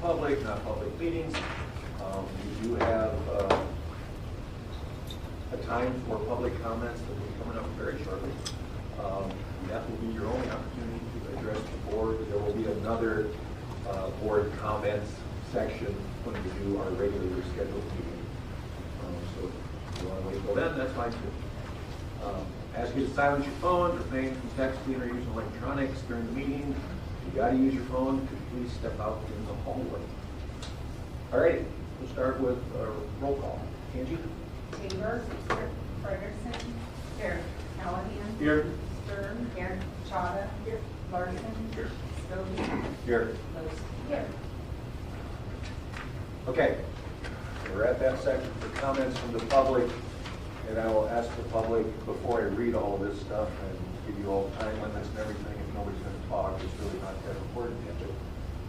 public, not public meetings. We do have a time for public comments that will be coming up very shortly. That will be your only opportunity to address the board. There will be another board comments section when we do our regularly scheduled meeting. So if you want to wait until then, that's fine too. Ask you to silence your phone, refrain from texting or using electronics during the meeting. If you got to use your phone, could you please step out in the hallway? All right, we'll start with roll call. Angie? Tabor. Here. Ferguson. Here. Callahan. Here. Stern. Here. Chada. Here. Larson. Here. Stobie. Here. Lewis. Here. Okay, we're at that section for comments from the public, and I will ask the public before I read all this stuff and give you all time limits and everything. If nobody's going to talk, it's really not that important yet.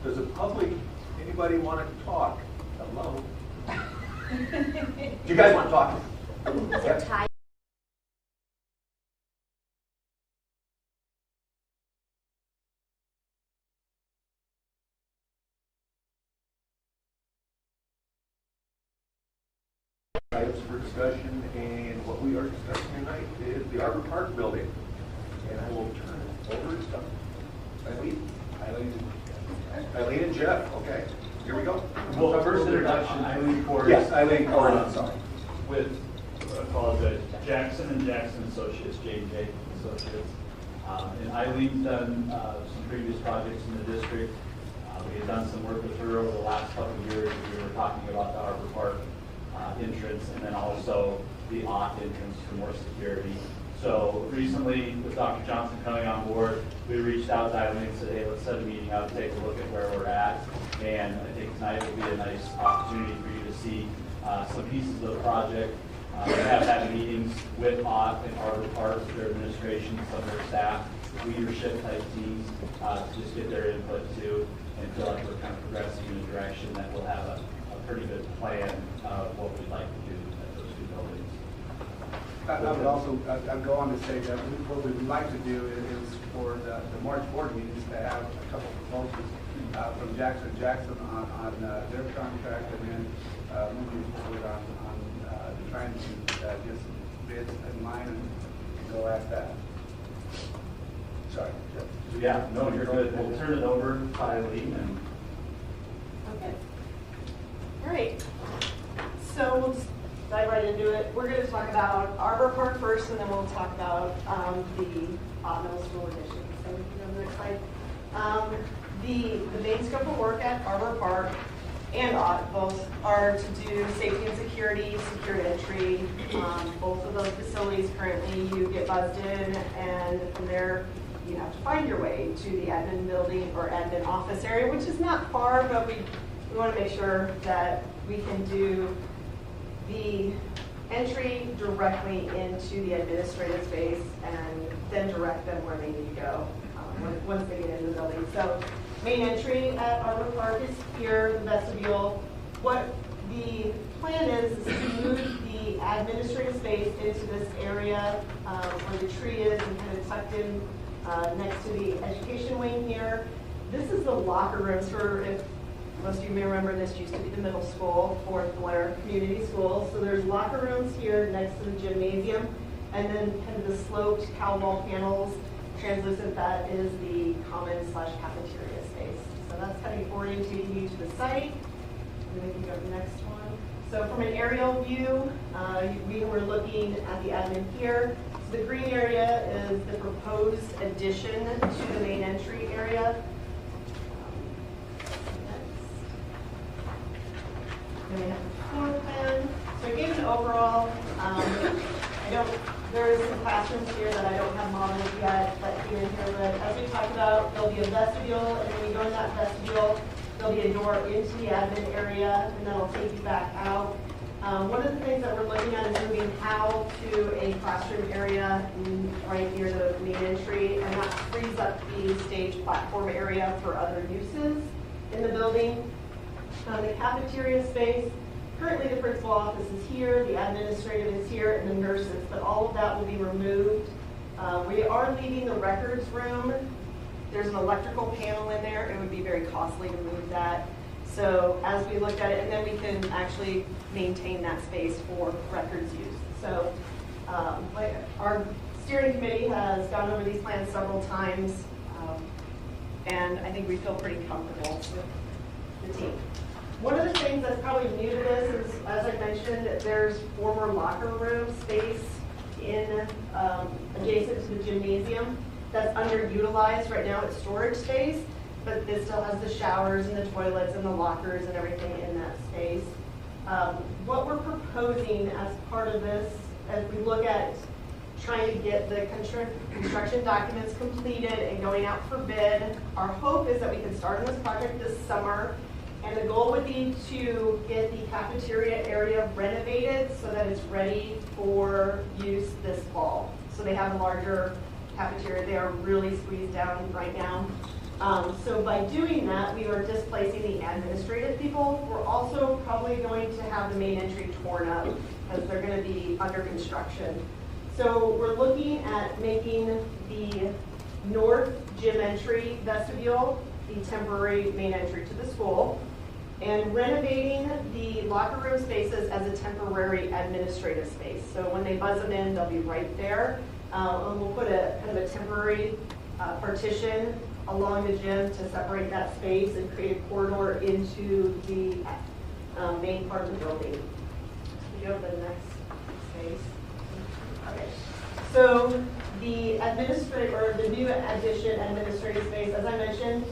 But does the public, anybody want to talk? Hello? Do you guys want to talk? Yeah. Items for discussion, and what we are discussing tonight is the Arbor Park building. And I will turn it over to Eileen and Jeff. Okay, here we go. Well, first introduction, Eileen Porter. Yes, Eileen Porter, I'm sorry. With, I apologize, Jackson and Jackson Associates, J&J Associates. And Eileen's done some previous projects in the district. We have done some work with her over the last couple of years. We were talking about the Arbor Park entrance, and then also the OT entrance for more security. So recently, with Dr. Johnson coming on board, we reached out to Eileen and said, hey, let's set a meeting out to take a look at where we're at. And I think tonight will be a nice opportunity for you to see some pieces of the project. We have had meetings with OT and Arbor Park, their administration, some of their staff, leadership type teams, to just get their input too, and feel like we're kind of progressing in a direction that will have a pretty good plan of what we'd like to do at those two buildings. I would also, I'd go on to say that what we would like to do is for the March board meetings to have a couple of proposals from Jackson on their contract, and then moving forward on trying to get some bids in line and go at that. Sorry, Jeff. Yeah, no, you're good. We'll turn it over to Eileen and. Okay. All right, so we'll just dive right into it. We're going to talk about Arbor Park first, and then we'll talk about the middle school edition. So we can go to the next slide. The main scope of work at Arbor Park and OT both are to do safety and security, secure entry. Both of those facilities currently you get buzzed in, and from there you have to find your way to the admin building or admin office area, which is not far, but we want to make sure that we can do the entry directly into the administrative space and then direct them where they need to go once they get into the building. So main entry at Arbor Park is here, the vestibule. What the plan is to move the administrative space into this area where the tree is and kind of tucked in next to the education wing here. This is the locker rooms for, if most of you may remember, this used to be the middle school for Blair Community Schools. So there's locker rooms here next to the gymnasium, and then kind of the sloped cow wall panels, translucent, that is the common/cafeteria space. So that's kind of orientating you to the site. And we can go to the next one. So from an aerial view, we were looking at the admin here. So the green area is the proposed addition to the main entry area. And we have the floor plan. So I gave an overall. There is some classrooms here that I don't have modeled yet, but here and here. But as we talked about, there'll be a vestibule, and when you go in that vestibule, there'll be a door into the admin area, and that'll take you back out. One of the things that we're looking at is moving how to a classroom area right near the main entry, and that frees up the stage platform area for other uses in the building. The cafeteria space, currently the principal office is here, the administrative is here, and the nurses, but all of that will be removed. We are leaving the records room. There's an electrical panel in there. It would be very costly to move that. So as we looked at it, and then we can actually maintain that space for records use. So like our steering committee has gone over these plans several times, and I think we feel pretty comfortable with the team. One of the things that's probably new to this is, as I mentioned, there's former locker room space in adjacent to the gymnasium that's underutilized right now. It's storage space, but this still has the showers and the toilets and the lockers and everything in that space. What we're proposing as part of this, as we look at trying to get the construction documents completed and going out for bid, our hope is that we can start on this project this summer. And the goal would be to get the cafeteria area renovated so that it's ready for use this fall. So they have a larger cafeteria. They are really squeezed down right now. So by doing that, we are displacing the administrative people. We're also probably going to have the main entry torn up because they're going to be under construction. So we're looking at making the north gym entry vestibule the temporary main entry to the school, and renovating the locker room spaces as a temporary administrative space. So when they buzz them in, they'll be right there. And we'll put a kind of a temporary partition along the gym to separate that space and create a corridor into the main part of the building. So you go to the next space. Okay. So the new addition administrative space, as I mentioned,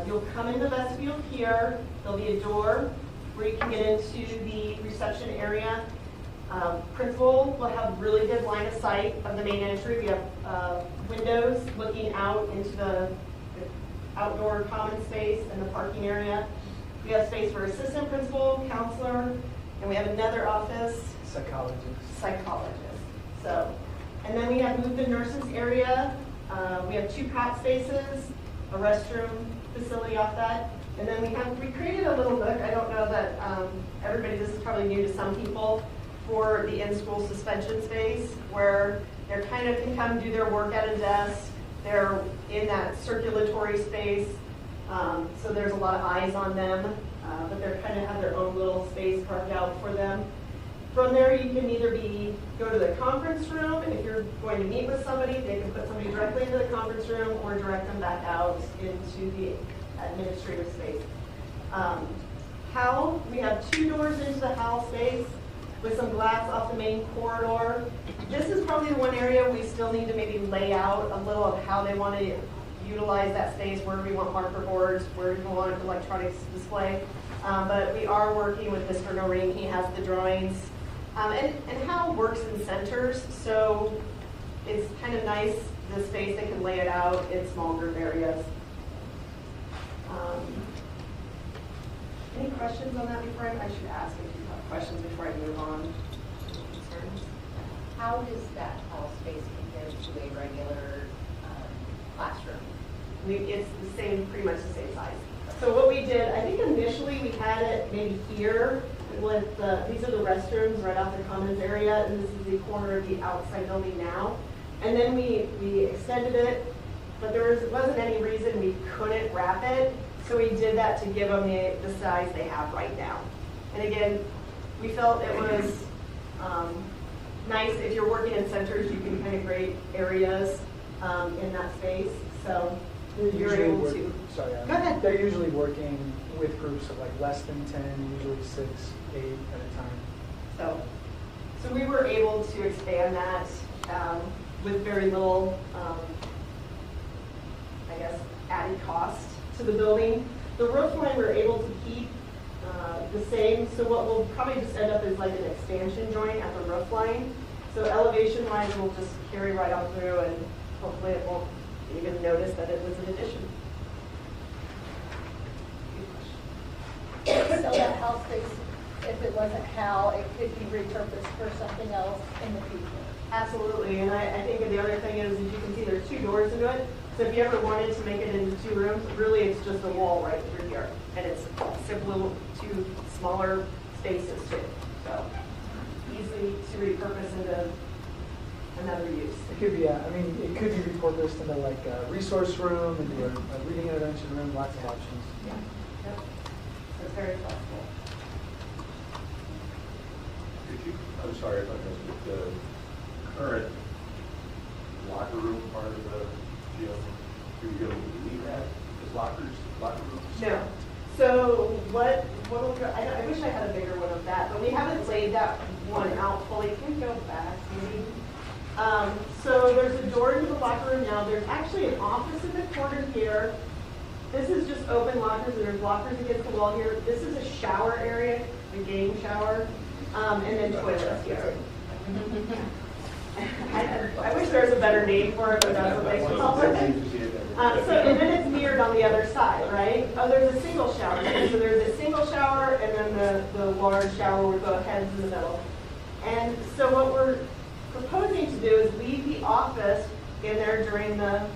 you'll come in the vestibule here. There'll be a door where you can get into the reception area. Principal will have really good line of sight of the main entry. We have windows looking out into the outdoor common space and the parking area. We have space for assistant principal, counselor, and we have another office. Psychologist. So, and then we have moved the nurses area. We have 2 cot spaces, a restroom facility off that. And then we created a little nook. I don't know that everybody, this is probably new to some people, for the in-school suspension space where they're kind of can come do their work at a desk. They're in that circulatory space, so there's a lot of eyes on them, but they're kind of have their own little space carved out for them. From there, you can either go to the conference room. If you're going to meet with somebody, they can put somebody directly into the conference room or direct them back out into the administrative space. Hall, we have 2 doors into the Hall space with some glass off the main corridor. This is probably the one area we still need to maybe lay out a little of how they want to utilize that space, where we want marker boards, where we want electronics display. But we are working with Mr. Noreen. He has the drawings. And Hal works in centers, so it's kind of nice, the space, they can lay it out in small group areas. Any questions on that before I should ask if you have questions before I move on? Concerns? How does that hall space compare to a regular classroom? It's the same, pretty much the same size. So what we did, I think initially we had it maybe here with these are the restrooms right off the commons area, and this is the corner of the outside building now. And then we extended it, but there wasn't any reason we couldn't wrap it. So we did that to give them the size they have right now. And again, we felt it was nice if you're working in centers, you can kind of grade areas in that space. So you're able to. Sorry, Go ahead. They're usually working with groups of like less than 10, usually 6, 8 at a time. So we were able to expand that with very little, I guess, added cost to the building. The roof line we're able to keep the same. So what we'll probably just end up is like an expansion joint at the roof line. So elevation wise, we'll just carry right on through, and hopefully it won't even notice that it was an addition. So that house space, if it wasn't Hal, it could be repurposed for something else in the future. Absolutely, and I think the other thing is, as you can see, there's 2 doors into it. So if you ever wanted to make it into 2 rooms, really it's just a wall right through here. And it's simply 2 smaller spaces too. So easy to repurpose into another use. It could be, I mean, it could be repurposed into like a resource room, into a reading intervention room, lots of options. Yeah. Yep. very flexible. I'm sorry if I missed it, the current locker room part of the gym, are you going to leave that as locker rooms? No. So I wish I had a bigger one of that, but we haven't laid that one out fully. Can we go back, maybe? So there's a door into the locker room now. There's actually an office in the corner here. This is just open lockers. There's lockers against the wall here. This is a shower area, the game shower, and then toilets here. I wish there was a better name for it, but that's what they call it. And then it's mirrored on the other side, right? Oh, there's a single shower. So there's a single shower and then the large shower with the heads in the middle. And so what we're proposing to do is leave the office in there during the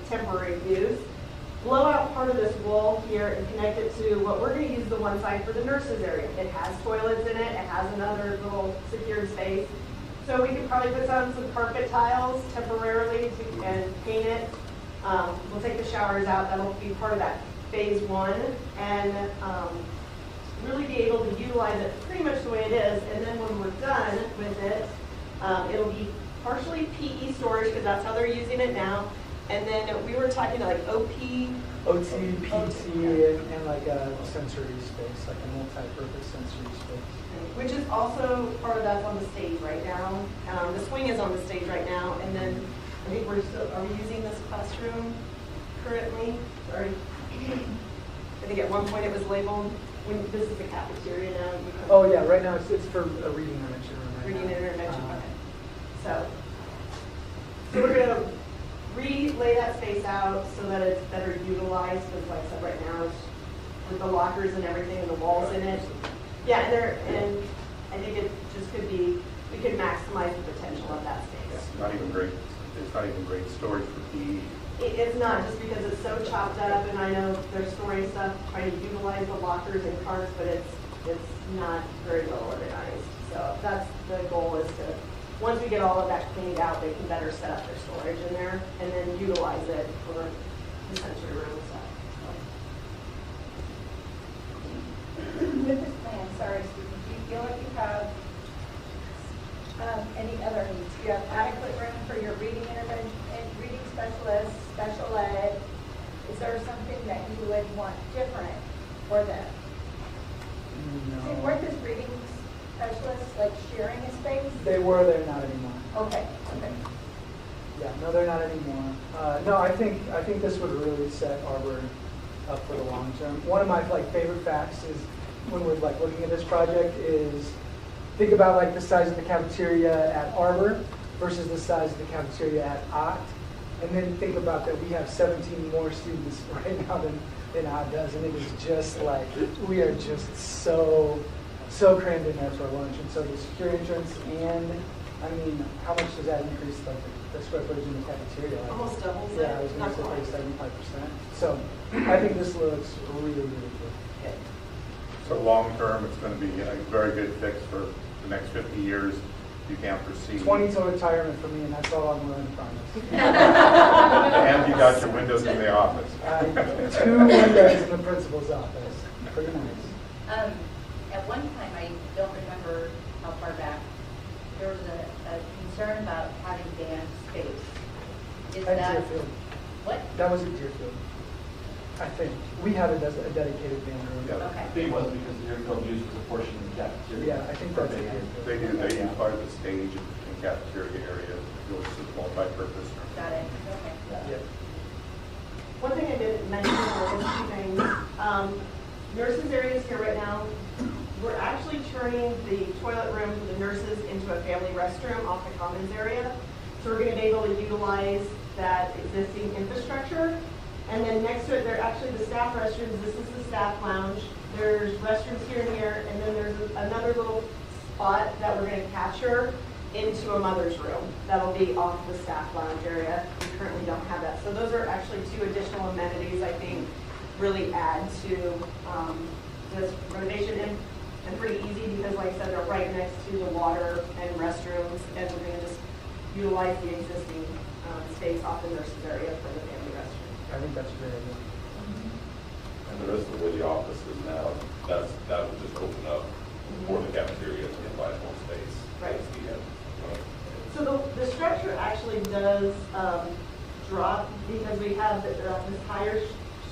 temporary use, blow out part of this wall here and connect it to what we're going to use the one side for the nurses area. It has toilets in it. It has another little secured space. So we could probably put down some carpet tiles temporarily and paint it. We'll take the showers out. That'll be part of that phase one, and really be able to utilize it pretty much the way it is. And then when we're done with it, it'll be partially PE storage because that's how they're using it now. And then we were talking to like OT, PT, and like a sensory space, like a multi-purpose sensory space. which is also part of that's on the stage right now. The swing is on the stage right now, and then I think are we using this classroom currently? Sorry. I think at one point it was labeled, this is the cafeteria now. Oh yeah, right now it's for a reading intervention room. Reading intervention, okay. So we're gonna relay that space out so that it's better utilized, because like I said, right now it's with the lockers and everything and the walls in it. Yeah, and I think it just could be, we could maximize the potential of that space. It's not even great. It's not even great storage for PE. It's not, just because it's so chopped up, and I know they're storing stuff, trying to utilize the lockers and carts, but it's not very well organized. So that's the goal, is to, once we get all of that cleaned out, they can better set up their storage in there and then utilize it for the sensory room and stuff. With this plan, sorry, Stephen, do you feel like you have any other needs? Do you have adequate room for your reading intervention, reading specialist, special ed? Is there something that you would want different for them? No. See, weren't these reading specialists like sharing a space? They were, they're not anymore. Okay, okay. Yeah, no, they're not anymore. No, I think this would really set Arbor up for the long term. One of my favorite facts is when we're looking at this project is think about the size of the cafeteria at Arbor versus the size of the cafeteria at Ott, and then think about that we have 17 more students right now than Ott does, and it is just we are just so crammed in there for lunch, and so the secure entrance, and I mean, how much does that increase the square footage in the cafeteria? Almost doubles it. Yeah, I was going to say 75%. So I think this looks really, really good. So long term, it's going to be a very good fix for the next 50 years. You can't foresee. 20 till retirement for me, and that's all I'm willing to promise. And you got your windows in the office. 2 windows in the principal's office. Pretty nice. At one time, I don't remember how far back, there was a concern about having band space. Is At that, Deerfield. what? That was at Deerfield. I think. We have a dedicated band room. Yeah. I think it was because the Deerfield used was a portion of the cafeteria. Yeah, I think that's it. They use part of the stage and cafeteria area. Yours is multi-purpose. Got it, okay. Yeah. One thing I didn't mention was 2 things. Nurses areas here right now, we're actually turning the toilet room for the nurses into a family restroom off the commons area. So we're going to be able to utilize that existing infrastructure. And then next to it, they're actually the staff restrooms. This is the staff lounge. There's restrooms here and here, and then there's another little spot that we're going to capture into a mother's room. That'll be off the staff lounge area. We currently don't have that. So those are actually 2 additional amenities I think really add to this renovation, and pretty easy because, like I said, they're right next to the water and restrooms, and we're going to just utilize the existing space off the nurses area for the family restroom. I think that's a great idea. And the rest of the way the office is now that would just open up for the cafeteria to provide more space. Right. That's the, So the structure actually does drop because we have this higher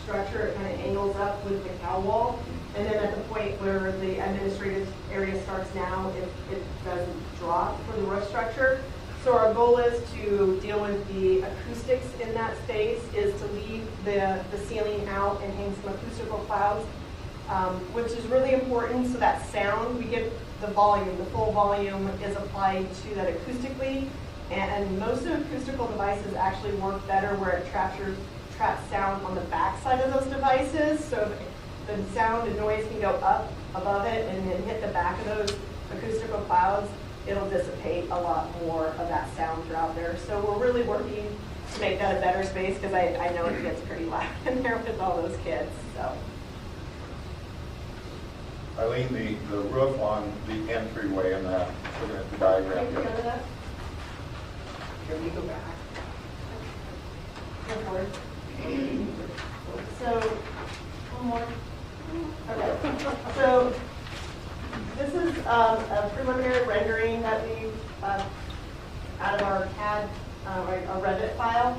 structure. It kind of angles up with the cow wall. And then at the point where the administrative area starts now, it doesn't drop for the roof structure. So our goal is to deal with the acoustics in that space, is to leave the ceiling out and hang some acoustical clouds, which is really important so that sound, we get the volume, the full volume is applied to that acoustically. And most of acoustical devices actually work better where it traps sound on the back side of those devices. So if the sound and noise can go up above it and then hit the back of those acoustical clouds, it'll dissipate a lot more of that sound throughout there. So we're really working to make that a better space because I know it gets pretty loud in there with all those kids. So. Eileen, the roof on the entryway in that, looking at the diagram Can you go to here. that? Can we go back? Go forward. So, one more. Okay. So, this is a preliminary rendering that we out of our CAD, our Revit file.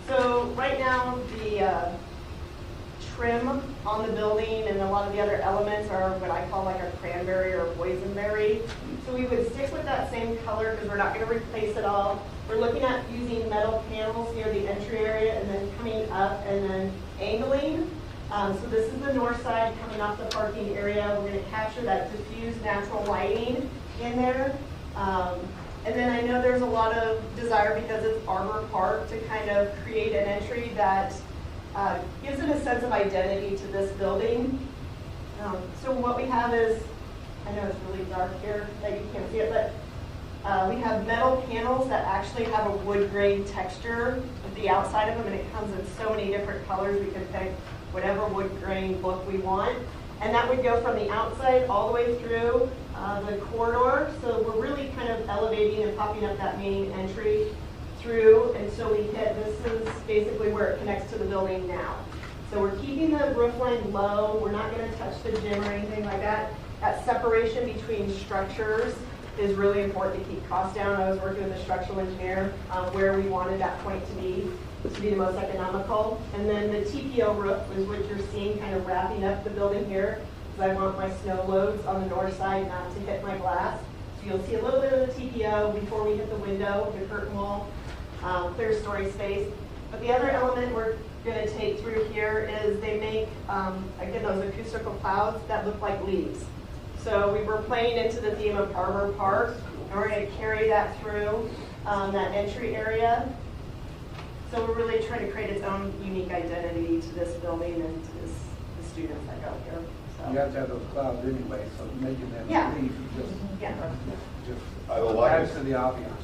So right now the trim on the building and a lot of the other elements are what I call like a cranberry or boysenberry. So we would stick with that same color because we're not going to replace it all. We're looking at using metal panels near the entry area and then coming up and then angling. So this is the north side coming off the parking area. We're going to capture that diffused natural lighting in there. And then I know there's a lot of desire because it's Arbor Park to kind of create an entry that gives it a sense of identity to this building. So what we have is, I know it's really dark here that you can't see it, but we have metal panels that actually have a wood grain texture with the outside of them, and it comes in so many different colors. We can pick whatever wood grain look we want. And that would go from the outside all the way through the corridor. So we're really kind of elevating and popping up that main entry through. And so we hit, this is basically where it connects to the building now. So we're keeping the roof line low. We're not going to touch the gym or anything like that. That separation between structures is really important to keep costs down. I was working with a structural engineer where we wanted that point to be the most economical. And then the TPO roof is what you're seeing kind of wrapping up the building here, because I want my snow loads on the north side not to hit my glass. So you'll see a little bit of the TPO before we hit the window, the curtain wall, clear story space. But the other element we're going to take through here is they make, again, those acoustical clouds that look like leaves. So we were playing into the theme of Arbor Park, and we're going to carry that through that entry area. So we're really trying to create its own unique identity to this building and to the students that go here. So. You have to have those clouds anyway, so making them Yeah. leave just I like adds it. to the ambiance.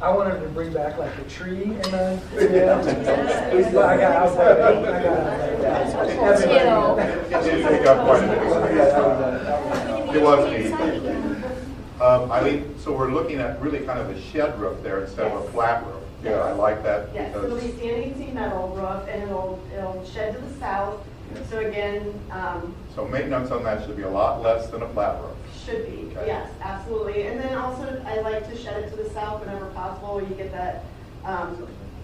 I wanted to bring back like the tree and the. But I got out It did take up quite a bit of space. It was neat. Eileen, so we're looking at really kind of a shed roof there instead of a flat roof. Yeah, I like that. Yes, it'll be standing seam metal roof, and it'll shed to the south. So again, So maintenance on that should be a lot less than a flat roof. should be, Okay. yes, absolutely. And then also, I like to shed it to the south whenever possible. You get that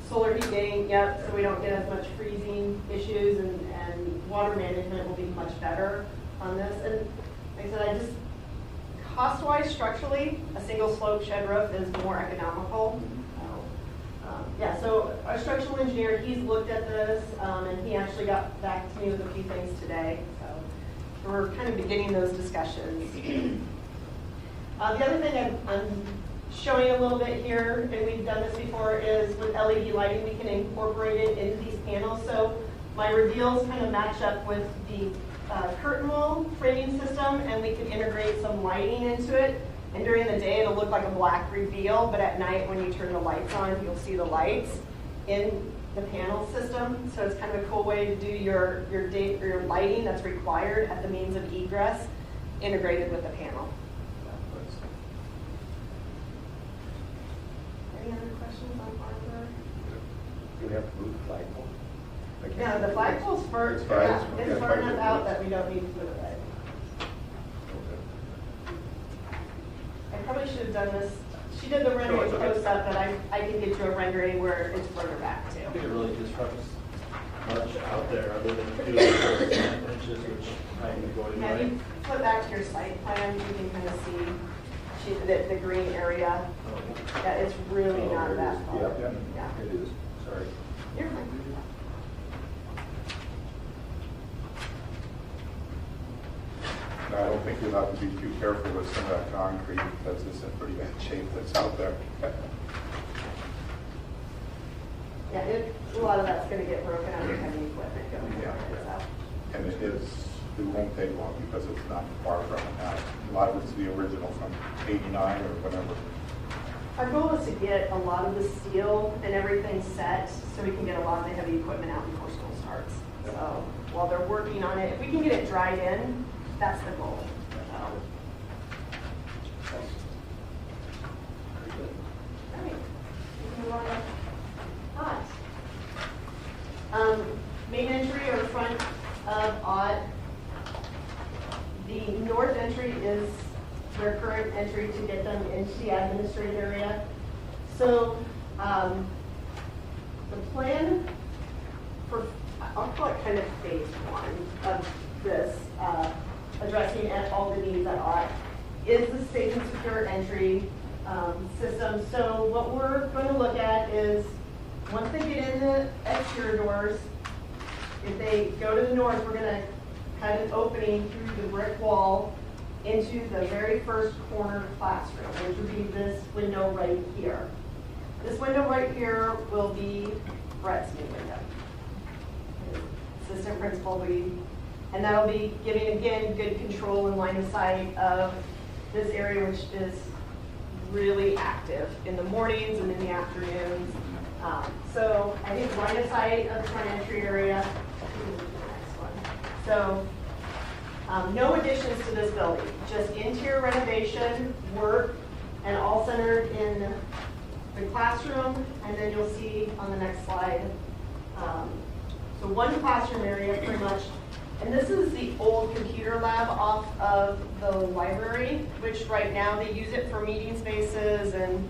solar heat gain, yep, so we don't get as much freezing issues, and water management will be much better on this. And like I said, cost-wise, structurally, a single slope shed roof is more economical. Yeah, so our structural engineer, he's looked at this, and he actually got back to me with a few things today. So we're kind of beginning those discussions. The other thing I'm showing a little bit here, and we've done this before, is with LED lighting, we can incorporate it into these panels. So my reveals kind of match up with the curtain wall framing system, and we can integrate some lighting into it. And during the day, it'll look like a black reveal, but at night, when you turn the lights on, you'll see the lights in the panel system. So it's kind of a cool way to do your lighting that's required at the means of egress integrated with the panel. Any other questions on Arbor? Do we have to move the flagpole? Yeah, the flagpole's far, It's far- yeah, yeah, it's far quite enough good. out that we don't need to put it right. I probably should have done this, she did the rendering it's okay. close up, but I can get you a rendering where it's further back I think too. it really disrupts much out there other than a few inches, which I can go Yeah, anyway. you flip back to your site plan, you can kind of see the green area. Yeah, it's really Oh, not there it that is. far. Yeah, Yeah. it is, sorry. You're fine. No, I don't think you'll have to be too careful with some of that concrete because it's in pretty bad shape that's out there. Yeah, a lot of that's gonna get broken under heavy equipment going Yeah. forward, so. And it won't take long because it's not far from it now. A lot of it's the original from '89 or whatever. Our goal is to get a lot of the steel and everything set so we can get a lot of the heavy equipment out before school starts. So while they're working on it, if we can get it dried in, that's the goal. So. All right, we can move on to Ott. Main entry or front of Ott. The north entry is their current entry to get them into the administrative area. So the plan for, I'll call it kind of phase one of this, addressing all the needs at Ott, is the safe and secure entry system. So what we're going to look at is once they get in the exterior doors, if they go to the north, we're going to cut an opening through the brick wall into the very first corner classroom, which would be this window right here. This window right here will be Brett's new window. Assistant principal, and that'll be giving, again, good control and line of sight of this area, which is really active in the mornings and in the afternoons. So I think line of sight of the front entry area. Next one. So no additions to this building, just interior renovation, work, and all centered in the classroom. And then you'll see on the next slide. So one classroom area pretty much. And this is the old computer lab off of the library, which right now they use it for meeting spaces and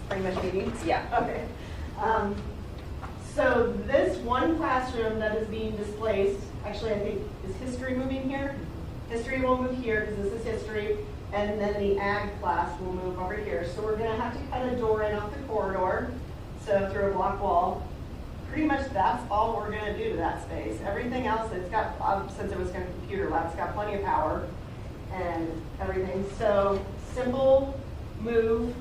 pretty much meetings. Yeah, okay. So this one classroom that is being displaced, actually I think, is history moving here? History will move here because this is history, and then the ag class will move over here. So we're gonna have to cut a door in off the corridor, so through a block wall. Pretty much that's all we're gonna do to that space. Everything else, it's got, since it was gonna be a computer lab, it's got plenty of power and everything. So simple move,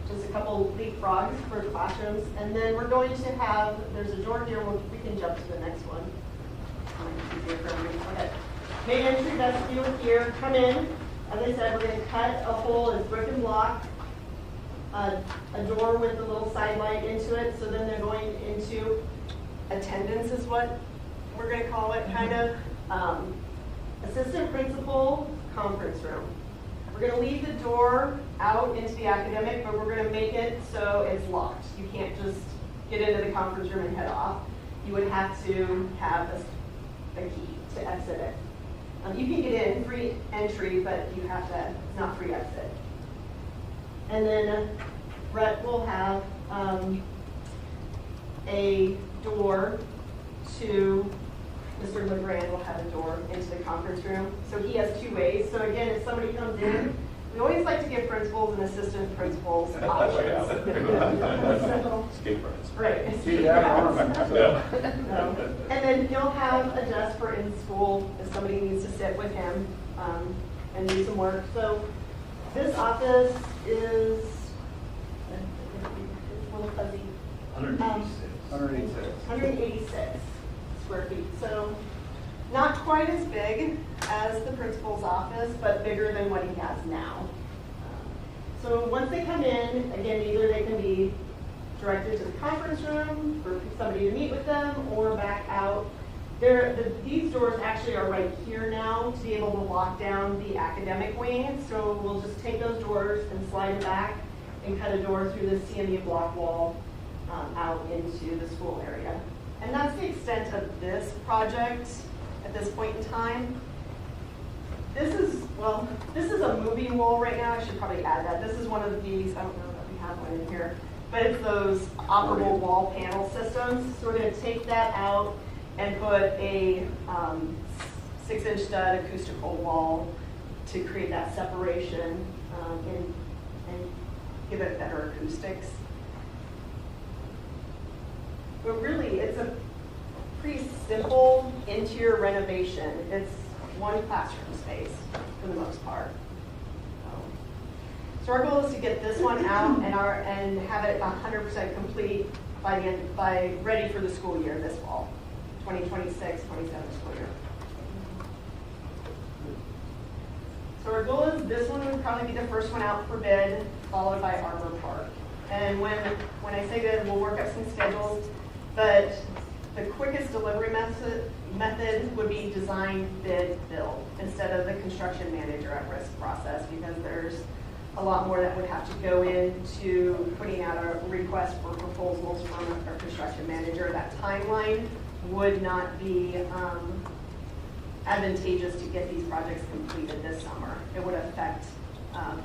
just a couple leapfrogs for classrooms. And then we're going to have, there's a door here, we can jump to the next one. Easier for everybody. Okay. Main entry vestibule here, come in. As I said, we're gonna cut a hole, it's brick and block. A door with a little side light into it, so then they're going into attendance is what we're going to call it, kind of. Assistant principal conference room. We're going to leave the door out into the academic, but we're going to make it so it's locked. You can't just get into the conference room and head off. You would have to have a key to exit it. You can get in, free entry, but you have to, it's not free exit. And then Brett will have a door to, Mr. LeGrand will have a door into the conference room. So he has two ways. So again, if somebody comes in, we always like to give principals and assistant principals options. So, Escape routes. right. And then he'll have a desk for in school if somebody needs to sit with him and do some work. So this office is a little fuzzy. 186. 186 square feet. So not quite as big as the principal's office, but bigger than what he has now. So once they come in, again, either they can be directed to the conference room for somebody to meet with them or back out. These doors actually are right here now to be able to lock down the academic wing. So we'll just take those doors and slide them back and cut a door through the CMU block wall out into the school area. And that's the extent of this project at this point in time. This is a moving wall right now. I should probably add that. This is one of these, I don't know if we have one in here, but it's those operable wall panel systems. So we're going to take that out and put a 6-inch stud acoustical wall to create that separation and give it better acoustics. But really, it's a pretty simple interior renovation. It's one classroom space for the most part. So our goal is to get this one out and have it 100% complete by ready for the school year this fall, 2026-27 school year. So our goal is this one would probably be the first one out for bid, followed by Arbor Park. And when I say bid, we'll work up some schedules, but the quickest delivery method would be design, bid, build, instead of the construction manager at risk process, because there's a lot more that would have to go into putting out a request for proposals from a construction manager. That timeline would not be advantageous to get these projects completed this summer. It would affect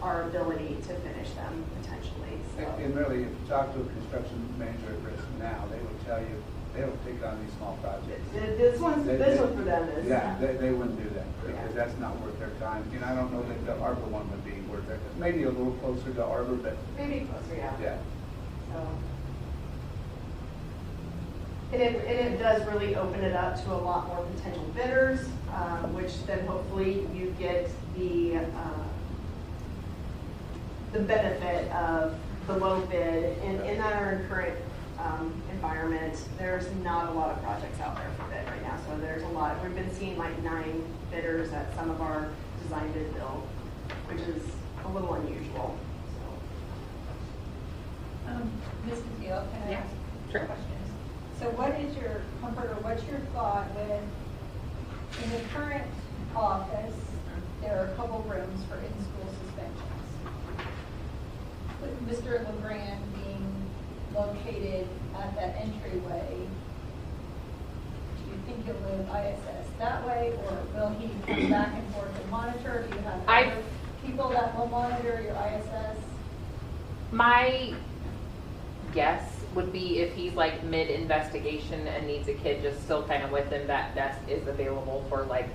our ability to finish them potentially. So. And really, if you talk to a construction manager at risk now, they would tell you they don't take on these small projects. This one for them is. Yeah, they wouldn't do that because that's not worth their time. And I don't know that the Arbor one would be worth it. Maybe a little closer to Arbor, but. Maybe closer, yeah. Yeah. So. And it does really open it up to a lot more potential bidders, which then hopefully you get the benefit of the low bid. In our current environment, there's not a lot of projects out there for bid right now. So there's a lot. We've been seeing like 9 bidders at some of our design bid build, which is a little unusual. So. Mrs. Gill, can I ask sure. questions? So what is your comfort or what's your thought with, in the current office, there are a couple rooms for in-school suspensions. With Mr. LeGrand being located at that entryway, do you think he'll move ISS that way, or will he come back and forth and monitor? Do you have other people that will monitor your ISS? My guess would be if he's like mid-investigation and needs a kid just still kind of with him, that desk is available for like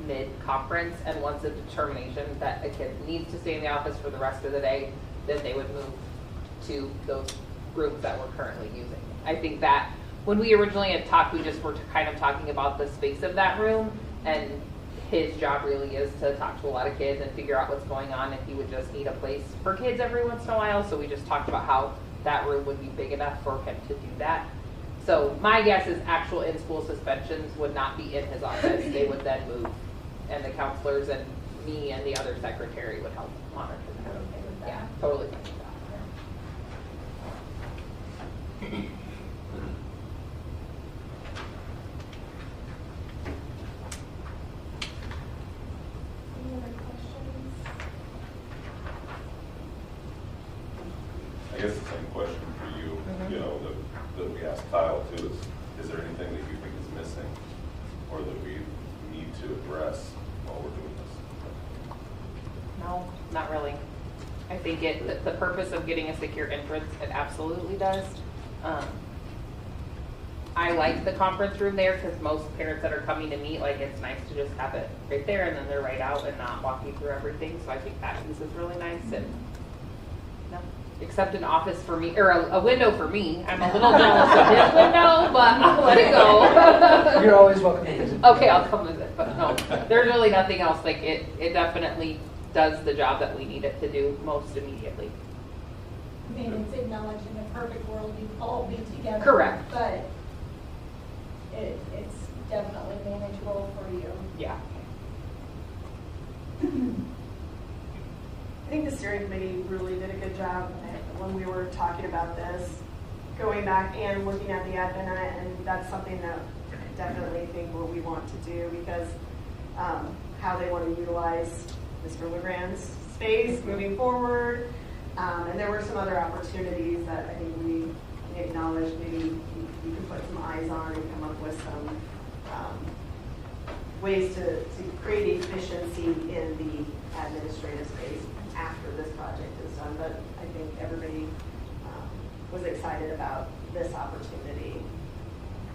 mid-conference, and once a determination that a kid needs to stay in the office for the rest of the day, then they would move to those rooms that we're currently using. I think that when we originally had talked, we just were kind of talking about the space of that room, and his job really is to talk to a lot of kids and figure out what's going on, and he would just need a place for kids every once in a while, so we just talked about how that room would be big enough for him to do that. So my guess is actual in-school suspensions would not be in his office. They would then move, and the counselors and me and the other secretary would help monitor that. Okay with that? Yeah, totally fine with that. Any other questions? I guess the same question for you, you know, that we asked Kyle too, is there anything that you think is missing or that we need to address while we're doing this? No, not really. I think the purpose of getting a secure entrance, it absolutely does. I like the conference room there because most parents that are coming to meet, like, it's nice to just have it right there and then they're right out and not walking through everything. So I think that piece is really nice. And no, except an office for me, or a window for me. I'm a little jealous of his window, but I'll let it go. You're always welcome to visit. Okay, I'll come visit, but no, there's really nothing else. Like, it definitely does the job that we need it to do most immediately. I mean, it's acknowledged in the perfect world we'd all be together. Correct. But it's definitely manageable for you. Yeah. I think the steering committee really did a good job when we were talking about this, going back and looking at the admin, and that's something that I definitely think what we want to do, because how they want to utilize Mr. LeGrand's space moving forward. And there were some other opportunities that I think we acknowledged, maybe you can put some eyes on and come up with some ways to create efficiency in the administrative space after this project is done. But I think everybody was excited about this opportunity.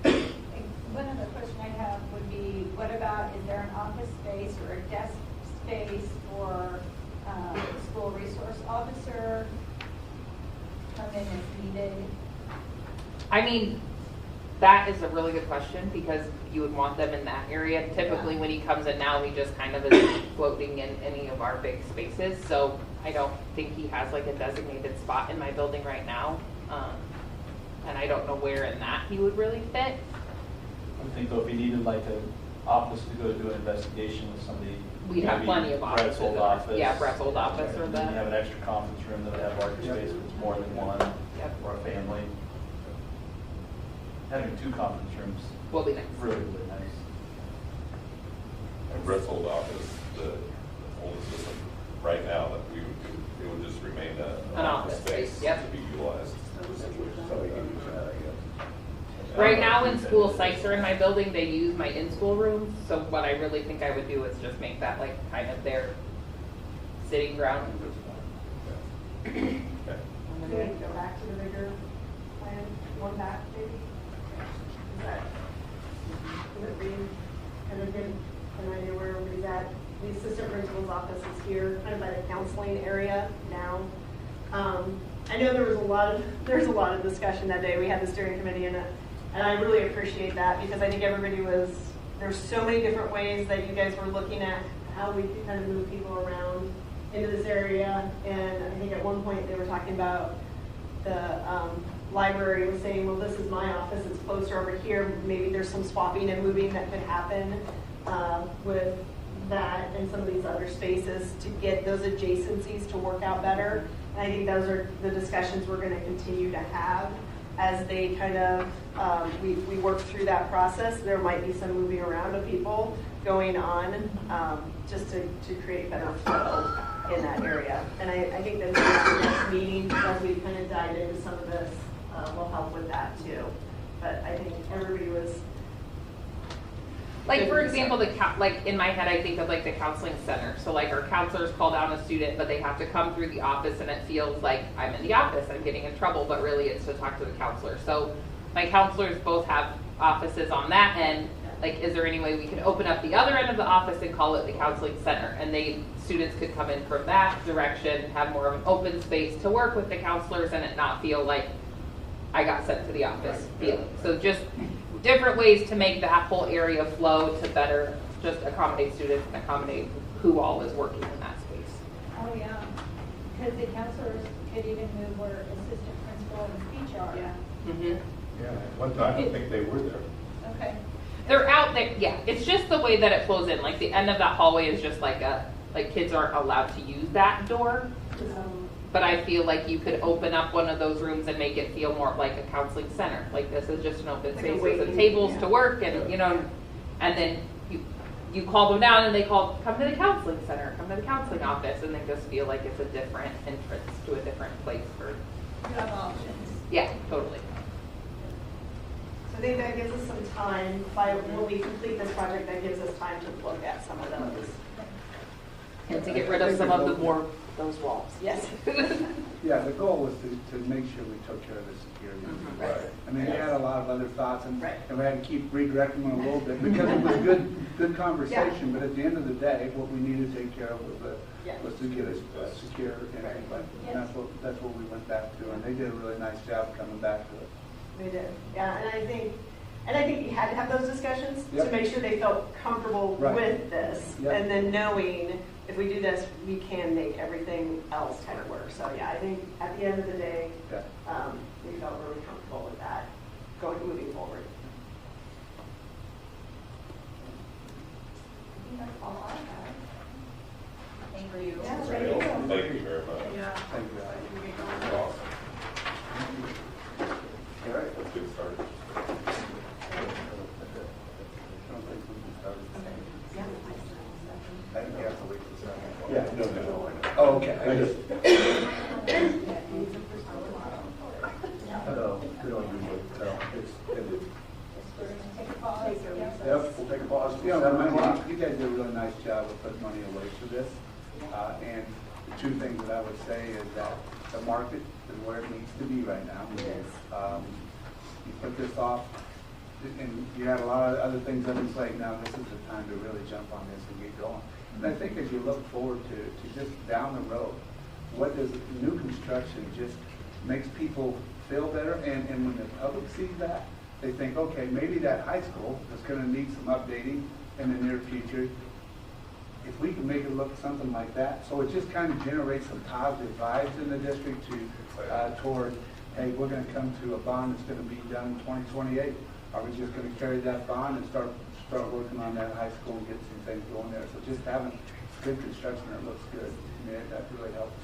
One other question I have would be, what about, is there an office space or a desk space for school resource officer? Come in as needed? I mean, that is a really good question because you would want them in that area. Typically, when he comes in now, he just kind of is floating in any of our big spaces. So I don't think he has like a designated spot in my building right now. And I don't know where in that he would really fit. I would think though, if he needed like an office to go do an investigation with somebody. We'd have maybe plenty of Brett's offices. old office. Yeah, Brett's old office or And then you have the, an extra conference room that would have larger space if it's more than one, Yep. or a family. Having 2 conference rooms, will be nice. really, really nice. And Brett's old office, the old system, right now, that we would do, it would just remain An office space, yep. to be utilized for situations So we like can use that. that, I guess. Right now in school, psychs are in my building, they use my in-school rooms, so what I really think I would do is just make that like kind of their sitting ground. Okay. Do we go back to the bigger plan, one back maybe? Is that, would it be kind of good, an idea where everybody's at? The assistant principal's office is here, kind of by the counseling area now. I know there's a lot of discussion that day. We had the steering committee and I really appreciate that because I think everybody there's so many different ways that you guys were looking at how we could kind of move people around into this area. And I think at one point they were talking about the library was saying, well, this is my office, it's closer over here. Maybe there's some swapping and moving that could happen with that and some of these other spaces to get those adjacencies to work out better. And I think those are the discussions we're going to continue to have as they kind of, we work through that process. There might be some moving around of people going on just to create better flow in that area. And I think that the next meeting, as we kind of dive into some of this, will help with that too. But I think everybody was. Like, for example, like in my head, I think of like the counseling center. So like our counselors call down a student, but they have to come through the office and it feels like I'm in the office, I'm getting in trouble, but really it's to talk to the counselor. So my counselors both have offices on that end. Like, is there any way we can open up the other end of the office and call it the counseling center? And students could come in from that direction, have more of an open space to work with the counselors and it not feel like I got sent to the office feeling. So just different ways to make that whole area flow to better just accommodate students and accommodate who all is working in that space. Oh, yeah, because the counselors could even move where assistant principal and speech are. Yeah. Mm-hmm. Yeah, one time I don't think they were there. Okay. They're out there, yeah. It's just the way that it flows in. Like the end of that hallway is just like kids aren't allowed to use that door. But I feel like you could open up one of those rooms and make it feel more like a counseling center. Like this is just an open Like space a with the waiting, tables yeah. to work and, and then you call them down and they come to the counseling center, come to the counseling office, and they just feel like it's a different entrance to a different place for, You have options. yeah, totally. So I think that gives us some time, when we complete this project, that gives us time to look at some of those. And to get rid of some of those walls. Yes. Yeah, the goal was to make sure we took care of the security. Mhm. Right. I mean, we had a lot of other thoughts and Right. we had to keep redirecting them a little bit because it was good conversation, but at the end of the day, what we needed to take care of Yeah. was to get us secure and that's what we went back to, and they did a really nice job coming back to it. They did, yeah, and I think you had to have those discussions to Yep. make sure they felt comfortable Right. with this. Yep. And then knowing if we do this, we can make everything else kind of work. So yeah, I think at the end of the day, Yeah. we felt really comfortable with that moving forward. I think that's all I have. Thank you. Yeah, Right. thank you. Thank you very much. Yeah. Thank you. That's awesome. All right, let's get started. Yeah. I think you have to wait for a second. Yeah, no. Oh, okay. I just. Hello, good two things that I would say is that the market is where it needs to be right now. It is. You put this off, and you had a lot of other things up in play. Now this is the time to really jump on this and get going. And I think as you look forward to just down the road, what does new construction just makes people feel better? And when the public sees that, they think, okay, maybe that high school is going to need some updating in the near future. If we can make it look something like that, so it just kind of generates some positive vibes in the district to toward, hey, we're going to come to a bond that's going to be done in 2028. Are we just going to carry that bond and start working on that high school and get some things going there? So just having good construction that looks good, that really helps.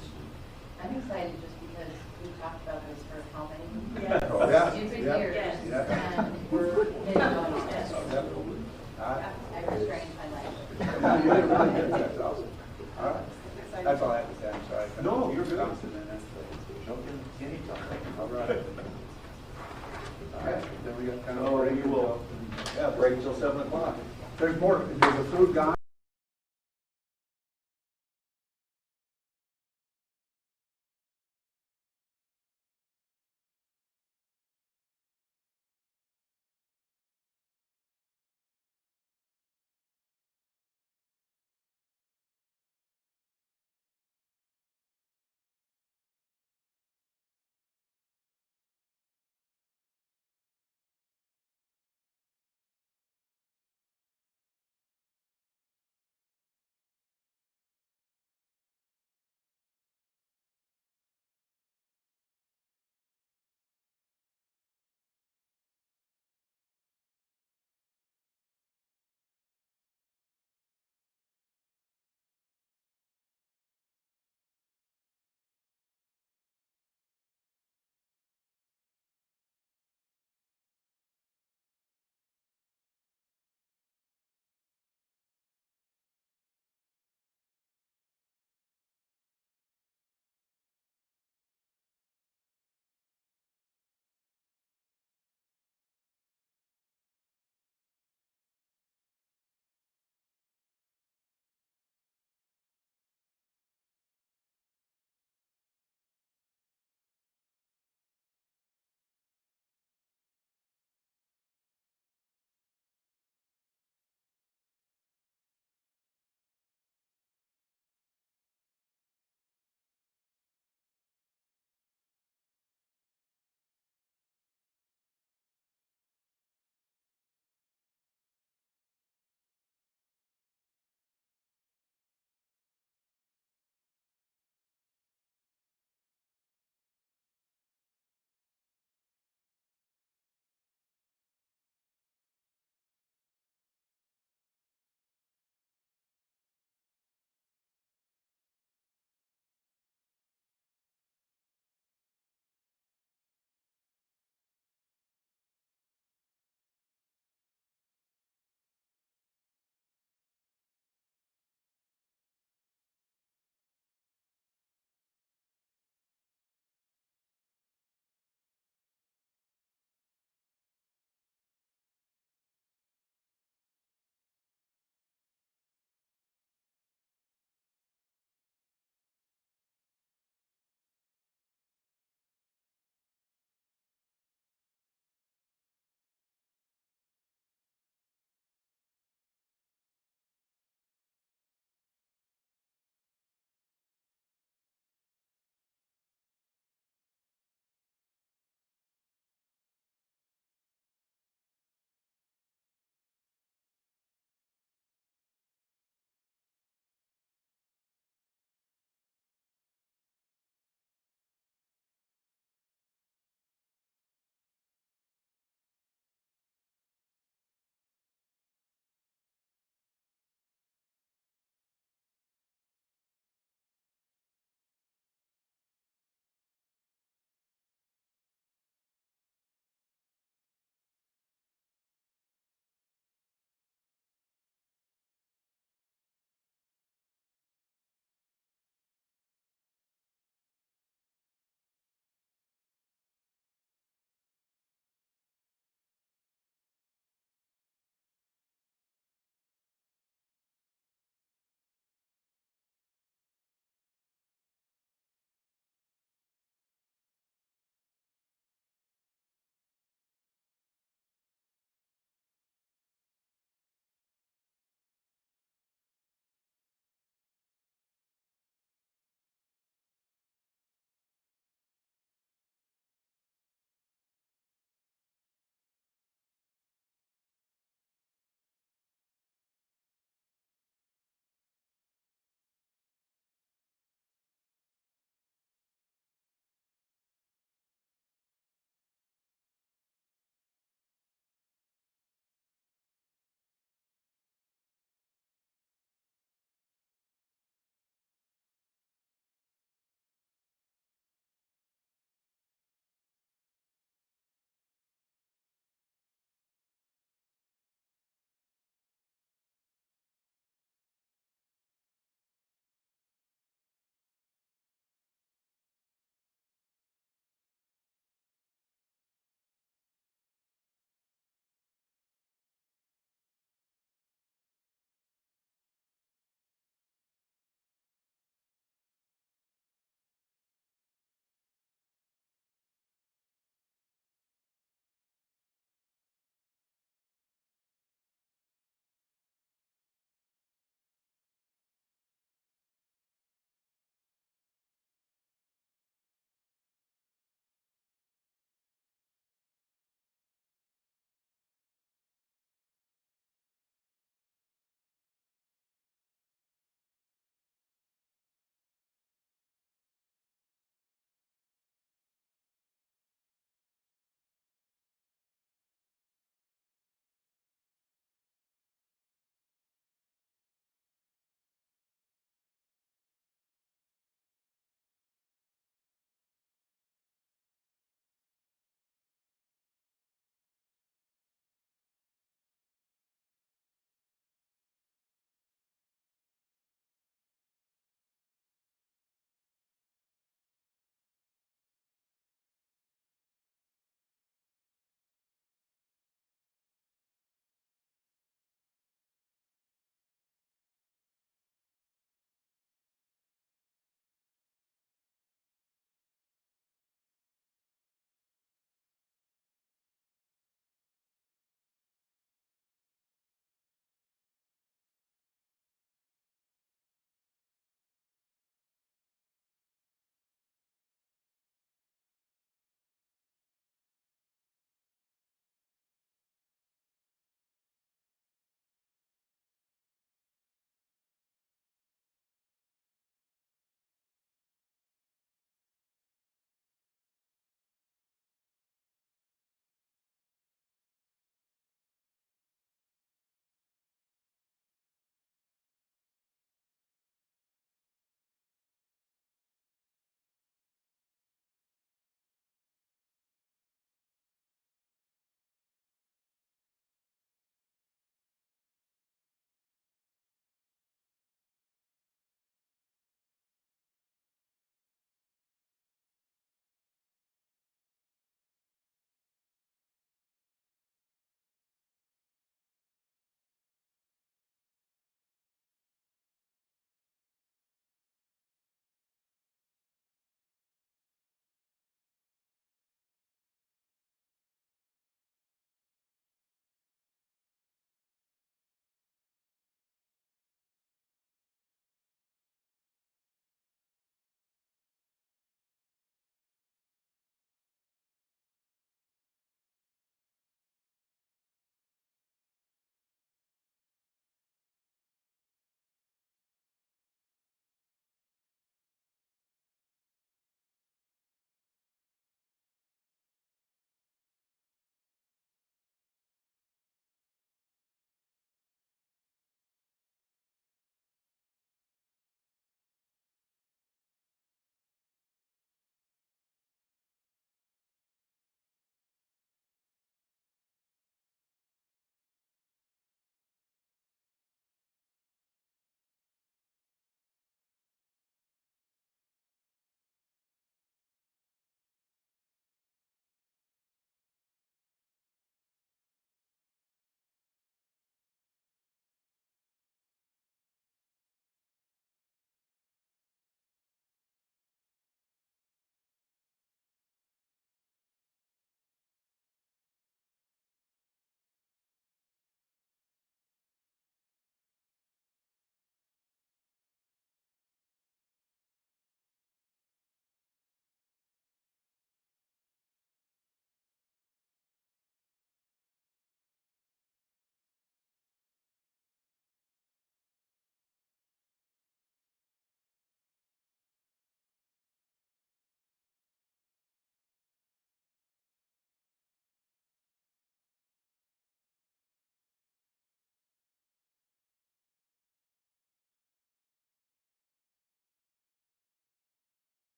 I'm excited just because we've talked about this for how many Yes. Oh, yeah. stupid Yeah. years, Yeah. and we're getting going. All right. I restrained my language. No, you did really good. That's awesome. All right. That's all I have to say. I'm sorry. No, you're good. Bouncing in there. Jump in anytime. All right. All right, then we got kind of. Oh, we will, yeah, break until 7 o'clock. There's more, there's a food gone.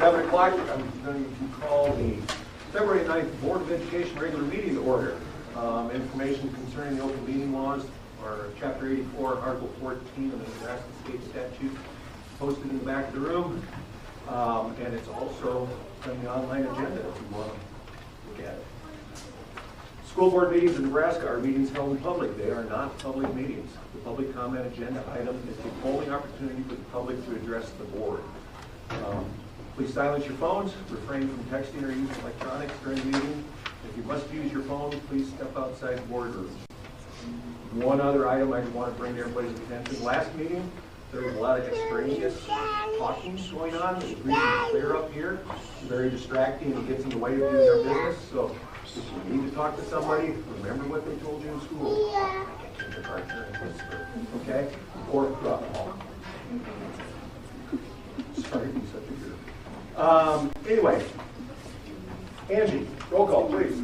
7 o'clock, I'm going to call the February 9th Board of Education regular meeting to order. Information concerning the open meeting laws are Chapter 84, Article 14 of the Nebraska State Statute, posted in the back of the room. And it's also on the online agenda if you want to look at it. School board meetings in Nebraska are meetings held in public. They are not public meetings. The public comment agenda item is the only opportunity for the public to address the board. Please silence your phones, refrain from texting or using electronics during the meeting. If you must use your phone, please step outside the boardroom. One other item I want to bring to everybody's attention. Last meeting, there was a lot of extraneous talking going on. It was really clear up here. It's very distracting and it gets in the way of doing our business. So if you need to talk to somebody, remember what they told you in school. Kindergartner and whisper, okay? Or sorry to be such a jerk. Anyway, Angie, roll call, please.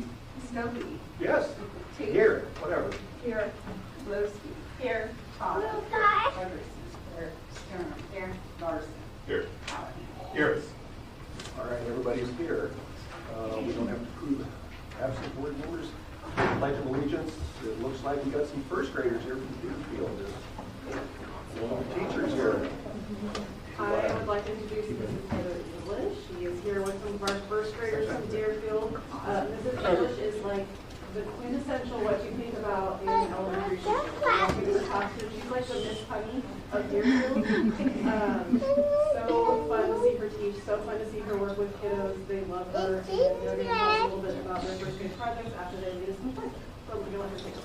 Stumpy. Yes. Here, whatever. Here. Lewski. Here. Todd. Here. Stern. Here. Larson. Here. Here. All right, everybody's here. We don't have to prove absent board members. Pledge of Allegiance. It looks like we got some first graders here from Deerfield. There's one of the teachers here. I would like to introduce Mrs. Heather English. She is here with some of our first graders from Deerfield. Mrs. English is like the quintessential what you think about in elementary school. Walking in the classroom, she's like the Miss Honey of Deerfield. So fun to see her teach, so fun to see her work with kiddos. They love her. And they're going to tell us a little bit about their first grade projects after they lead us in play. So we're going to let her take it.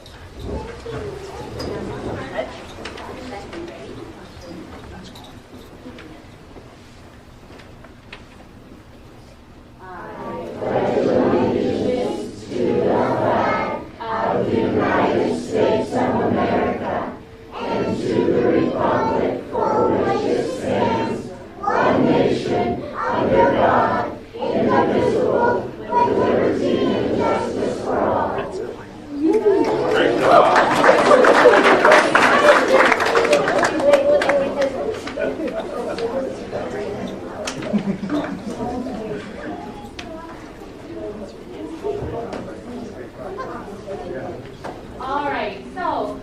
All right, so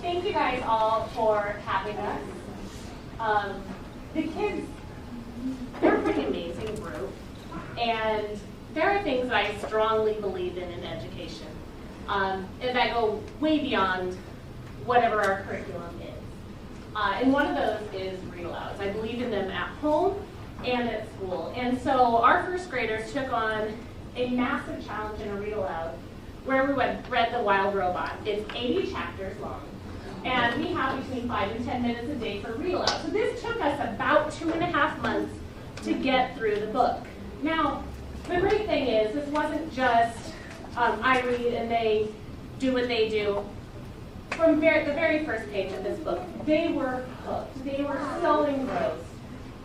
thank you guys all for having us. The kids, they're a pretty amazing group, and there are things that I strongly believe in education, and that go way beyond whatever our curriculum is. And one of those is read-alouds. I believe in them at home and at school. And so our first graders took on a massive challenge in a read-aloud where we read The Wild Robot. It's 80 chapters long. And we have between 5 and 10 minutes a day for read-aloud. So this took us about 2.5 months to get through the book. Now, the great thing is, this wasn't just I read and they do what they do. From the very first page of this book, they were hooked. They were so engrossed.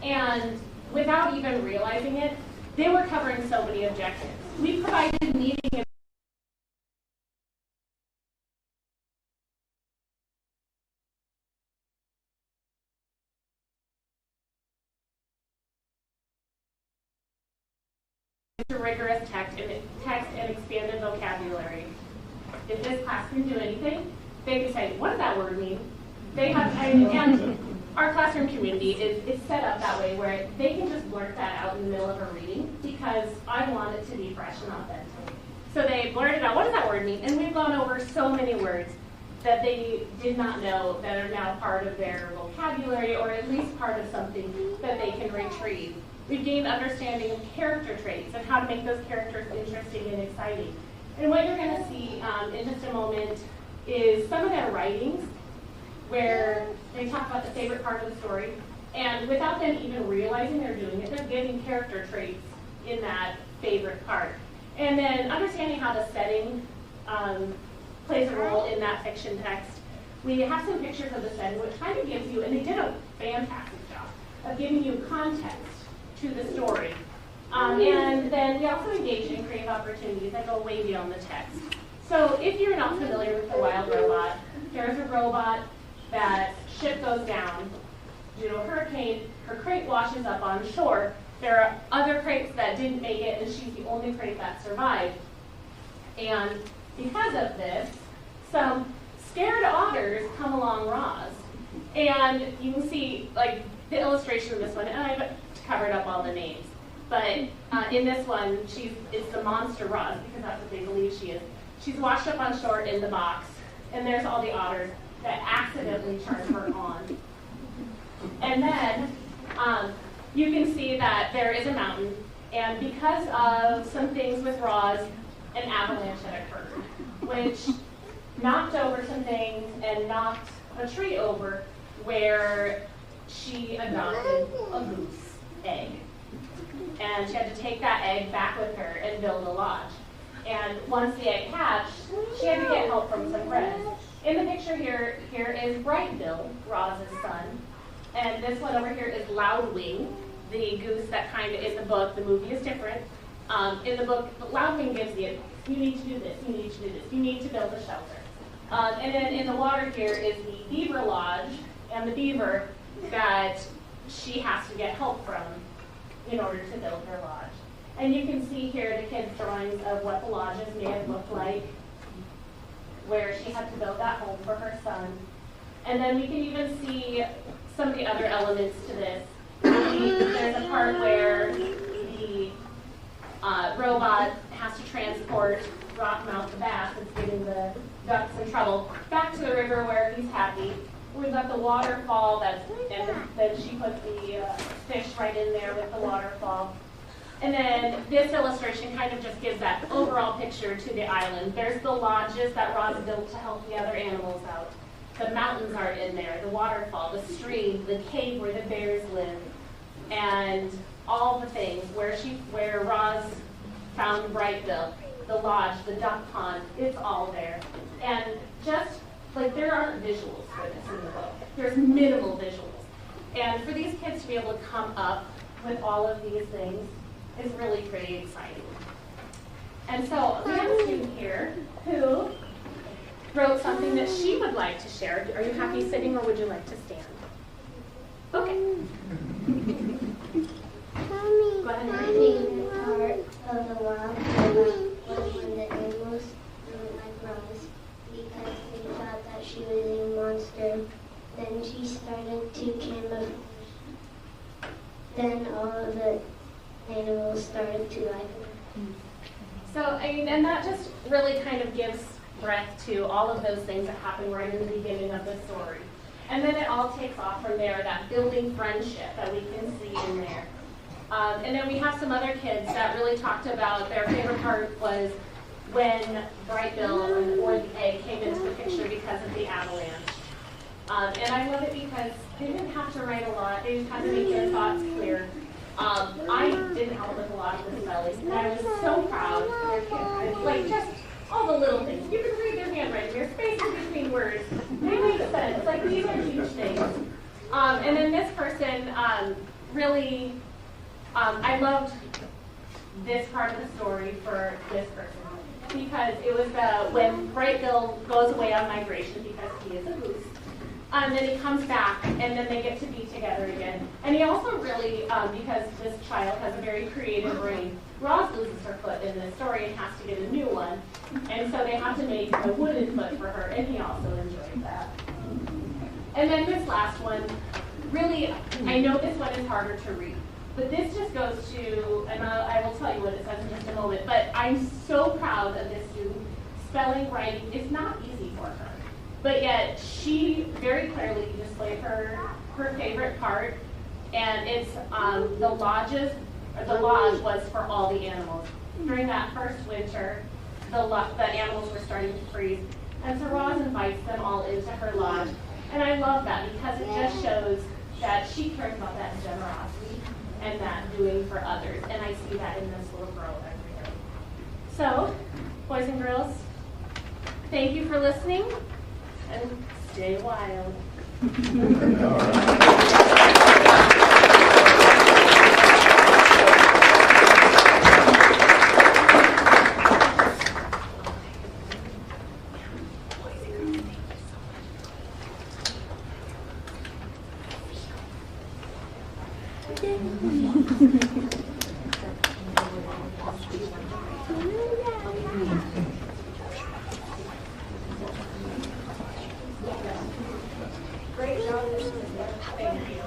And without even realizing it, they were covering so many objectives. We provided meeting to rigorous text and expanded vocabulary. If this class can do anything, they can say, what does that word mean? They have, and our classroom community is set up that way where they can just blurt that out in the middle of a reading because I want it to be fresh and authentic. So they blurted out, what does that word mean? And we've gone over so many words that they did not know that are now part of their vocabulary or at least part of something that they can retrieve. We've gained understanding of character traits and how to make those characters interesting and exciting. And what you're going to see in just a moment is some of their writings where they talk about the favorite part of the story, and without them even realizing they're doing it, they're getting character traits in that favorite part. And then understanding how the setting plays a role in that fiction text. We have some pictures of the setting, which kind of gives you, and they did a fantastic job of giving you context to the story. And then we also engage in creative opportunities that go way beyond the text. So if you're not familiar with The Wild Robot, there's a robot that ship goes down due to a hurricane, her crate washes up on shore, There are other crates that didn't make it, and she's the only crate that survived. And because of this, some scared otters come along Roz. And you can see, like, the illustration of this one, and I've covered up all the names. But in this one, it's the monster Roz, because that's what they believe she is. She's washed up on shore in the box, and there's all the otters that accidentally turn her on. And then you can see that there is a mountain, and because of some things with Roz, an avalanche had occurred, which knocked over some things and knocked a tree over where she adopted a goose egg. And she had to take that egg back with her and build a lodge. And once the egg hatched, she had to get help from some friends. In the picture here is Bright Bill, Roz's son. And this one over here is Loudwing, the goose that kind of in the book. The movie is different. In the book, Loudwing gives you need to do this, you need to do this, you need to build a shelter. And then in the water here is the beaver lodge and the beaver that she has to get help from in order to build her lodge. And you can see here the kids' drawings of what the lodges may have looked like, where she had to build that home for her son. And then we can even see some of the other elements to this. There's a part where the robot has to transport Rockmouth the bass that's giving the ducks in trouble back to the river where he's happy. We've got the waterfall and then she put the fish right in there with the waterfall. And then this illustration kind of just gives that overall picture to the island. There's the lodges that Roz built to help the other animals out. The mountains are in there, the waterfall, the stream, the cave where the bears live, and all the things where Roz found Brightville, the lodge, the duck pond, it's all there. And just like there aren't visuals for this in the book. There's minimal visuals. And for these kids to be able to come up with all of these things is really pretty exciting. And so we have a student here who wrote something that she would like to share. Are you happy sitting or would you like to stand? Okay. Go ahead and My read. favorite part of the world was when the animals didn't like Rose because they thought that she was a monster. Then she started to camouflage. Then all of the animals started to like her. So, I mean, and that just really kind of gives breath to all of those things that happen right in the beginning of the story. And then it all takes off from there, that building friendship that we can see in there. And then we have some other kids that really talked about their favorite part was when Brightville or the egg came into the picture because of the avalanche. And I love it because they didn't have to write a lot. They just had to make their thoughts clear. I didn't help with a lot of the spelling, and I was so proud of their kids. Like just all the little things. You can read their handwriting. There's spaces between words. They make sense. Like these are huge things. And then this person really, I loved this part of the story for this person because it was when Brightville goes away on migration because he is a goose. And then he comes back, and then they get to be together again. And he also really, because this child has a very creative brain, Roz loses her foot in this story and has to get a new one. And so they have to make a wooden foot for her, and he also enjoyed that. And then this last one, really, I know this one is harder to read, but this just goes to, and I will tell you what it says in just a moment, but I'm so proud of this student. Spelling, writing, it's not easy for her. But yet, she very clearly displayed her favorite part, and it's the lodge was for all the animals. During that first winter, the animals were starting to freeze, and so Roz invites them all into her lodge. And I love that because it just shows that she cares about that generosity and that doing for others, and I see that in this little girl every day. So, boys and girls, thank you for listening. And stay wild. All right. Great job. Thank you.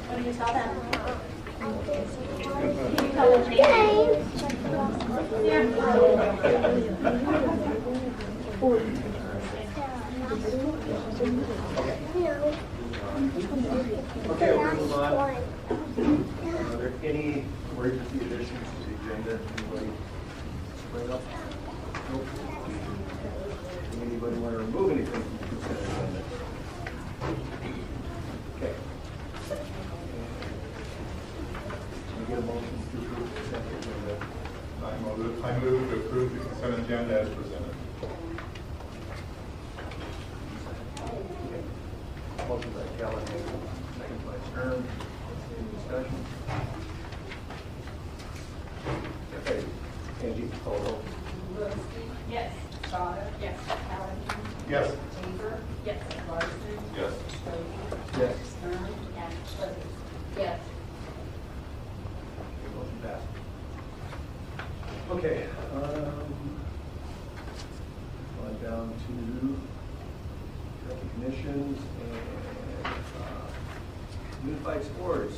What do you saw that? Can you tell them Okay, we're going to move on. Are there any emergency additions to the agenda? Anybody bring up? Nope. Anybody want to remove anything from the consent agenda? Okay. Can we get a motion to approve the consent agenda? I move to approve the consent agenda as presented. Motion by Callahan, second by Stern. Any discussion? Okay. Angie, call roll. Yes. Stoddard? Yes. Callahan? Yes. Weaver? Yes. Larson? Yes. Cody? Yes. Stern? Yes. Withers? Yes. Motion passed. Okay, on down to recognitions and unified sports.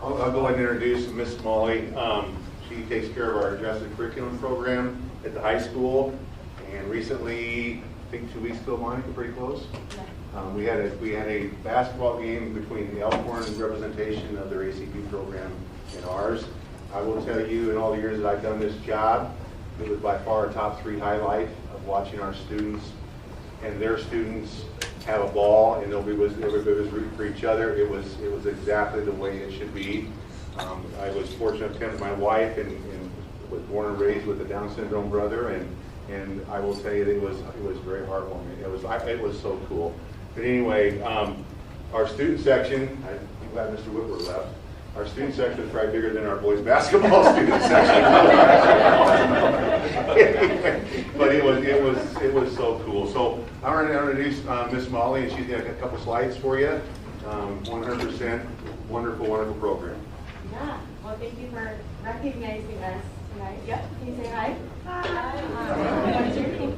I'll go ahead and introduce Miss Molly. She takes care of our adjusted curriculum program at the high school. And recently, I think 2 weeks ago, Monica, pretty close. We had a basketball game between the Elkhorn representation of their ACP program and ours. I will tell you, in all the years that I've done this job, it was by far a top 3 highlight of watching our students and their students have a ball, and everybody was rooting for each other. It was exactly the way it should be. I was fortunate to have my wife and was born and raised with a Down syndrome brother, and I will tell you that it was very heartwarming. It was so cool. But anyway, our student section, I'm glad Mr. Whitworth left. Our student section is probably bigger than our boys basketball student section. But it was so cool. So I want to introduce Miss Molly, and she's got a couple slides for you. 100% wonderful, wonderful program. Yeah, well, thank you for recognizing us tonight. Yep, can you say hi? Hi. What's your name?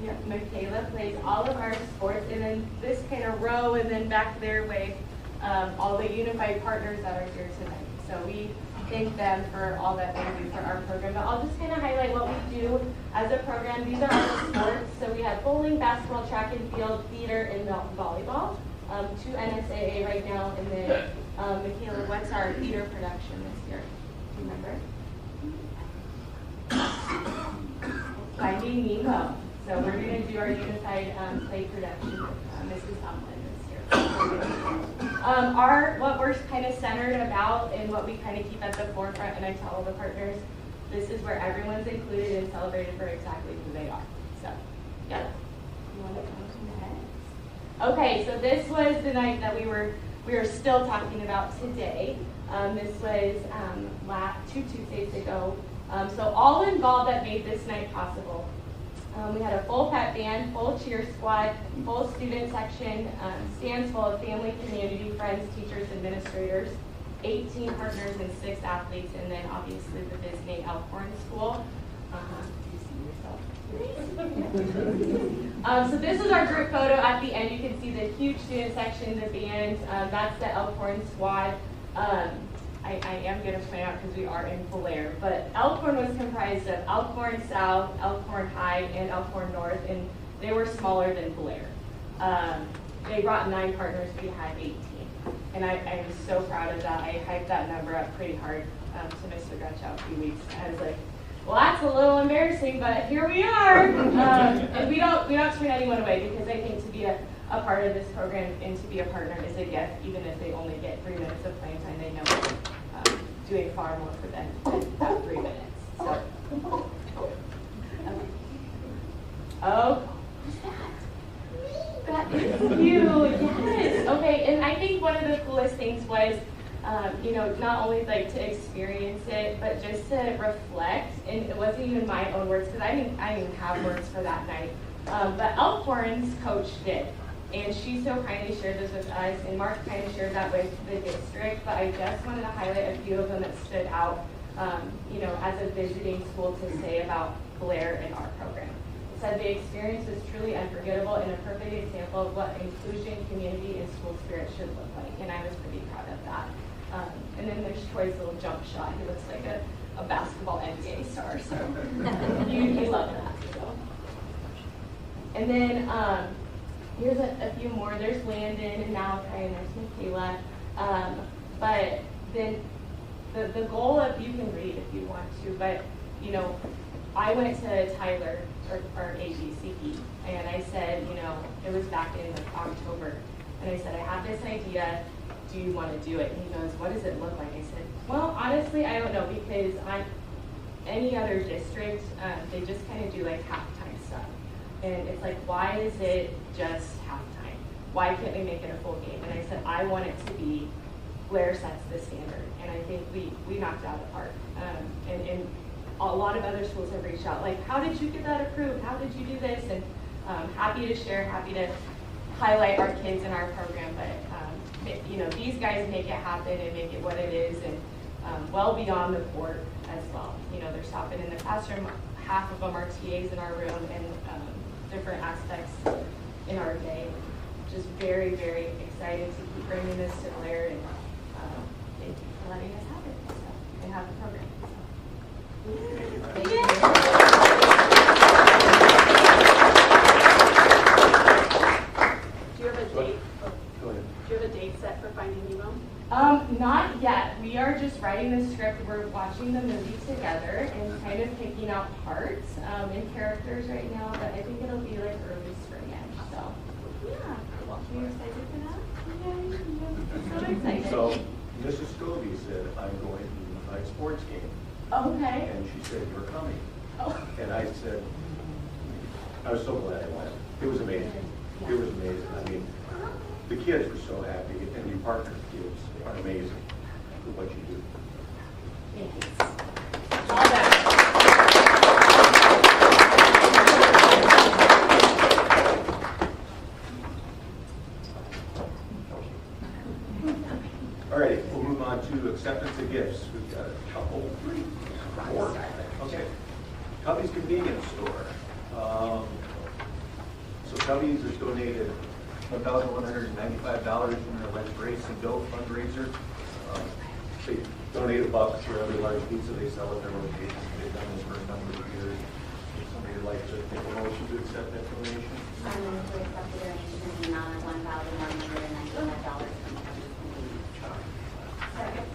Yeah, Michaela plays all of our sports, and then this kind of row, and then back their way, all the unified partners that are here tonight. So we thank them for all that they do for our program. But I'll just kind of highlight what we do as a program. These are our sports. So we have bowling, basketball, track and field, theater, and volleyball. 2 NSAA right now, and then Michaela, what's our theater production this year? Do you remember? Finding Nemo. So we're going to do our unified play production with Mrs. Tomlin this year. What we're kind of centered about and what we kind of keep at the forefront, and I tell all the partners, this is where everyone's included and celebrated for exactly who they are. So, yeah. You want to come to the head? Okay, so this was the night that we were still talking about today. This was 2 Tuesdays ago. So all involved that made this night possible. We had a full pep band, full cheer squad, full student section, stands full of family, community, friends, teachers, administrators, 18 partners and 6 athletes, and then obviously the Disney Elkhorn School. Do you see yourself? So this is our group photo at the end. You can see the huge student section, the band. That's the Elkhorn squad. I am going to point out because we are in Blair, but Elkhorn was comprised of Elkhorn South, Elkhorn High, and Elkhorn North, and they were smaller than Blair. They brought 9 partners, we had 18. And I am so proud of that. I hyped that number up pretty hard to Mr. Gretchow a few weeks. I was like, well, that's a little embarrassing, but here we are. And we don't turn anyone away, because I think to be a part of this program and to be a partner is a gift, even if they only get 3 minutes of playing time. They know doing far more for them than that 3 minutes. So, oh, that is you. Yes. Okay. And I think one of the coolest things was, not only like to experience it, but just to reflect. And it wasn't even my own words, because I didn't have words for that night. But Elkhorn's coach did. And she so kindly shared this with us, and Mark kind of shared that with the district, but I just wanted to highlight a few of them that stood out, as a visiting school to say about Blair and our program. It said the experience was truly unforgettable and a perfect example of what inclusion, community, and school spirit should look like, and I was pretty proud of that. And then there's Troy's little jump shot. He looks like a basketball NBA star, so you love that. So. And then here's a few more. There's Landon and Malachi and there's Michaela. But then the goal of, you can read if you want to, but I went to Tyler, or ABCP, and I said, it was back in October, and I said, I have this idea, do you want to do it? And he goes, what does it look like? I said, well, honestly, I don't know, because any other district, they just kind of do like halftime stuff. And it's like, why is it just halftime? Why can't we make it a full game? And I said, I want it to be, Blair sets the standard. And I think we knocked it out of the park. And a lot of other schools have reached out, like, how did you get that approved? How did you do this? And happy to share, happy to highlight our kids in our program. But, these guys make it happen and make it what it is, and well beyond the court as well. They're stopping in the classroom. Half of them are TAs in our room, and different aspects in our day. Just very, very excited to keep bringing this to Blair, and thank you for letting us have it and have the program. Thank you. Do you have a date? Go ahead. Do you have a date set for Finding Nemo? Not yet. We are just writing the script. We're watching the movie together and kind of picking out parts and characters right now, but I think it'll be like early spring-ish. So, yeah. Are you excited for that? Yeah, so excited. So, Mrs. Scobie said, I'm going to my sports game. Okay. And she said, you're coming. Oh. And I said, I was so glad I went. It was amazing. It was amazing. I mean, the kids were so happy, and your partner kids are amazing for what you do. Thanks. All that. All right, we'll move on to acceptance of gifts. We've got a couple, 3, 4. Okay. Cubby's Convenience Store. So Cubby's has donated $1,195 in their Let's Race and Go fundraiser. They donate $1 for every large pizza they sell at their location. They've done this for a number of years. If somebody would like to make a motion to accept that donation. I'm going to accept the donation in the amount of $1,195 from Cubby's Convenience Store. Second.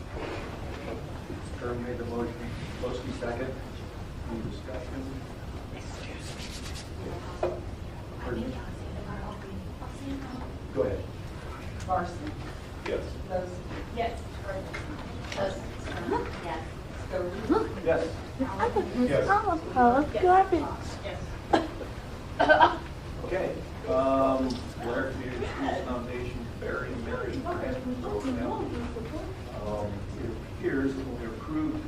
Kern made the motion. Lowski second. Any discussion? Pardon? Go ahead. Larson. Yes. Rose. Yes. Yes. Yes. Scobie. Yes. Yes. Okay. Blair Community Schools Foundation, Barry and Mary Grant Program. It appears that we approved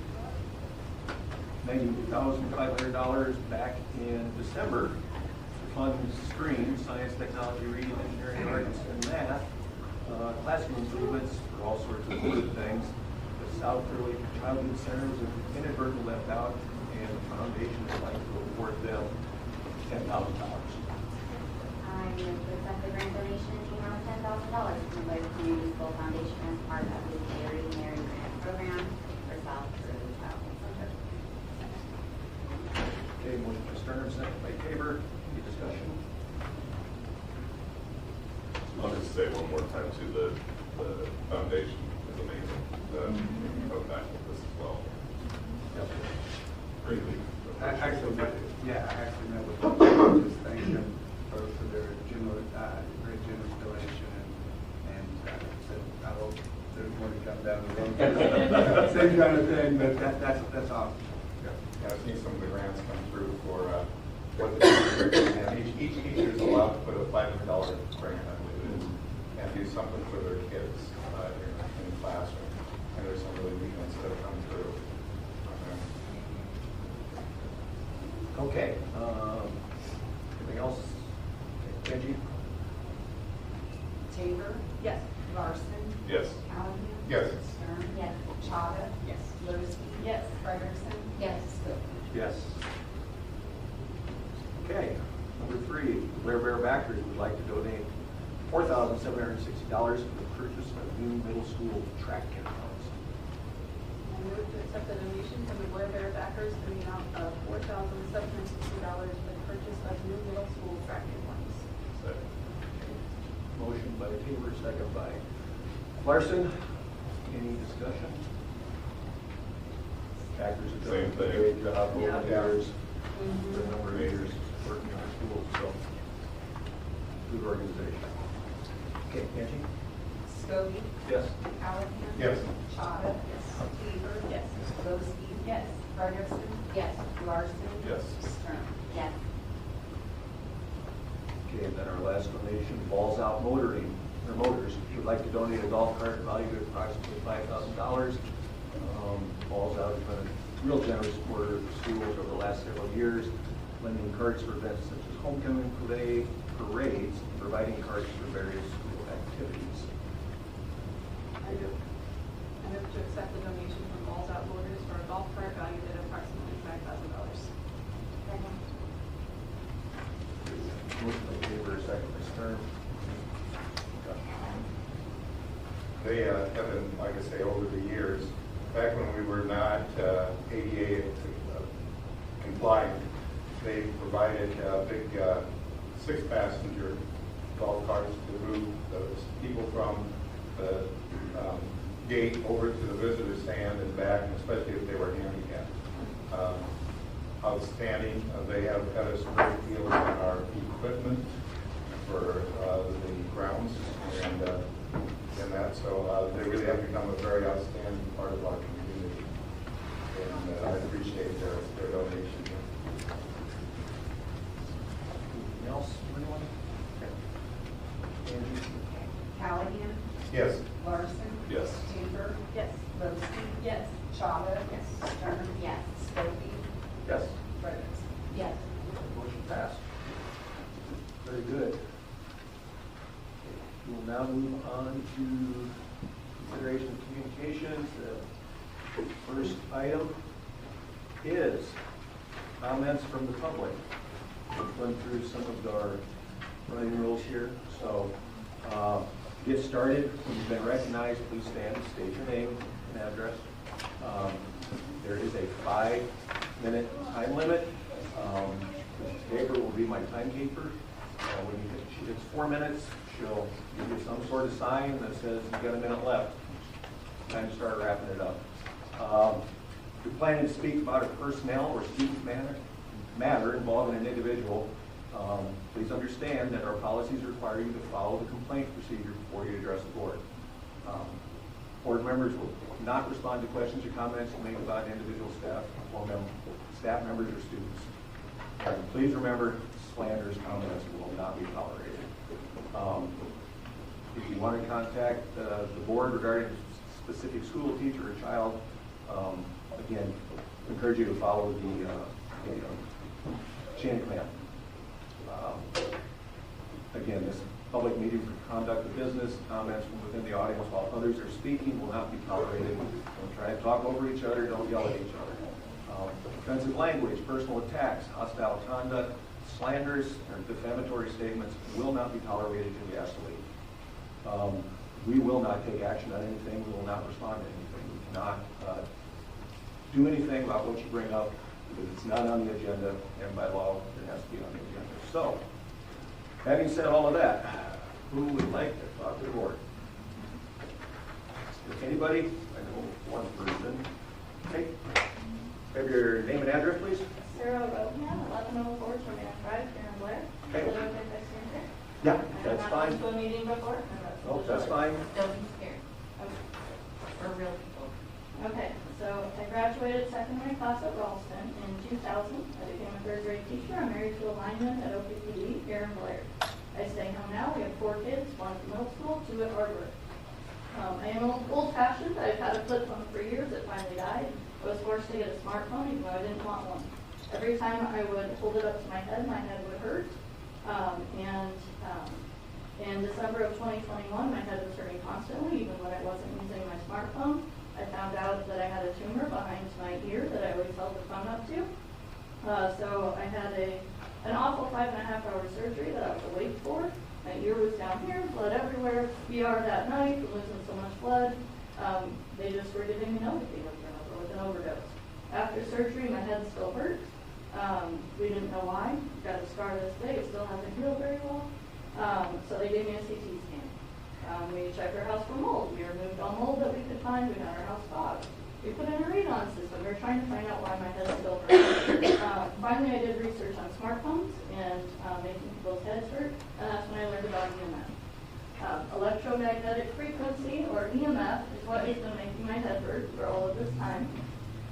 $90,500 back in December to fund STREAM, Science, Technology, Reading, Engineering, Arts, and Math, classroom improvements for all sorts of good things. The South Early Childhood Center was inadvertently left out, and the foundation would like to award them $10,000. I move to accept the grant donation in the amount of $10,000 from the Blair Community School Foundation as part of the Barry and Mary Grant Program for South Early Childhood Center. Okay, motion by Stern, second by Tabor. Any discussion? I'll just say one more time too, the foundation is amazing. Come back with this as well. Yep. Greatly. I actually met with them, just thank them for their very generous donation, and said, I hope there's more to come down the road. Same kind of thing, but that's awesome. Yeah, I've seen some of the grants come through for what the teachers, and each teacher is allowed to put a $500 grant, I believe it is, and do something for their kids in the classroom. And there's some really neat ones that have come through. Okay. Anything else? Benji? Tabor? Yes. Larson? Yes. Callahan? Yes. Stern? Yes. Chada? Yes. Lucy? Yes. Frederickson? Yes. Yes. Okay, number 3, Blair Backers would like to donate $4,760 for the purchase of new middle school track uniforms. I move to accept the donation from the Blair backers in the amount of $4,760 for the purchase of new middle school track uniforms. Second. Motion by Tabor, second by Larson. Any discussion? Backers have done Same a thing. great job over Yeah. the years, for a number of years, working in our schools, so good organization. Okay, Angie? Scobie? Yes. Callahan? Yes. Chada? Yes. Tabor? Yes. Lucy? Yes. Frederickson? Yes. Larson? Yes. Stern? Yes. Okay, and then our last donation, Balls Out Motoring, or Motors, would like to donate a golf cart valued at approximately $5,000. Balls Out has been a real generous supporter of the schools over the last several years, lending carts for events such as homecoming parades, and providing carts for various school activities. I move to accept the donation from Balls Out Motors for a golf cart valued at approximately $5,000. Motion by Tabor, second by Stern. They have been, like I say, over the years, back when we were not ADA compliant, they provided big 6-passenger golf carts to move those people from the gate over to the visitor stand and back, and especially if they were handicapped. Outstanding. They have had us great deals on our equipment for the grounds and that. So they really have become a very outstanding part of our community. And I appreciate their donation. Anything else, anyone? Okay. Angie? Callahan? Yes. Larson? Yes. Tabor? Yes. Lucy? Yes. Chada? Yes. Stern? Yes. Scobie? Yes. Frederickson? Yes. Motion passed. Very good. We will now move on to consideration of communications. The first item is comments from the public. We'll run through some of our running rules here. So, to get started, when you've been recognized, please stand, state your name and address. There is a 5-minute time limit. Mrs. Tabor will be my timekeeper. When she hits 4 minutes, she'll give you some sort of sign that says you've got a minute left. Time to start wrapping it up. If you're planning to speak about a personnel or student matter involving an individual, please understand that our policies require you to follow the complaint procedure before you address the board. Board members will not respond to questions or comments made about individual staff members or students. And please remember, slanderous comments will not be tolerated. If you want to contact the board regarding a specific school teacher or child, again, encourage you to follow the chain of command. Again, this public meeting for conduct of business, comments from within the audience while others are speaking will not be tolerated. Don't try to talk over each other, don't yell at each other. Offensive language, personal attacks, hostile conduct, slanders, or defamatory statements will not be tolerated until we ask to leave. We will not take action on anything, we will not respond to anything. We cannot do anything about what you bring up because it's not on the agenda, and by law, it has to be on the agenda. So, having said all of that, who would like to talk to the board? Anybody? I know one person. Okay. Have your name and address, please. Sarah Rohan, 1104 Tornado Drive, here in Blair. Okay. Is it okay if I stand here? Yeah, that's I've not fine. been to a meeting before. Oh, that's fine. Don't be scared. Okay. We're real people. Okay, so I graduated secondary class at Ralston in 2000. I became a third grade teacher. I'm married to a lineman at OPPD here in Blair. I stay home now. We have 4 kids, 1 at the middle school, 2 at Harvard. I am old-fashioned. I've had a flip phone for years. It finally died. I was forced to get a smartphone even though I didn't want one. Every time I would hold it up to my head would hurt. In December of 2021, my head was hurting constantly, even when I wasn't using my smartphone. I found out that I had a tumor behind my ear that I always held the phone up to. So I had an awful 5.5-hour surgery that I was awake for. My ear was down here, blood everywhere, ER that night, losing so much blood. They just were giving me Novocaine over and over with an overdose. After surgery, my head still hurt. We didn't know why. Got a scar to this day. It still hasn't healed very well. So they gave me a CT scan. We checked our house for mold. We removed all mold that we could find. We got our house fogged. We put in a radon system. We were trying to find out why my head still hurt. Finally, I did research on smartphones and making people's heads hurt, and that's when I learned about EMF. Electromagnetic frequency, or EMF, is what has been making my head hurt for all of this time.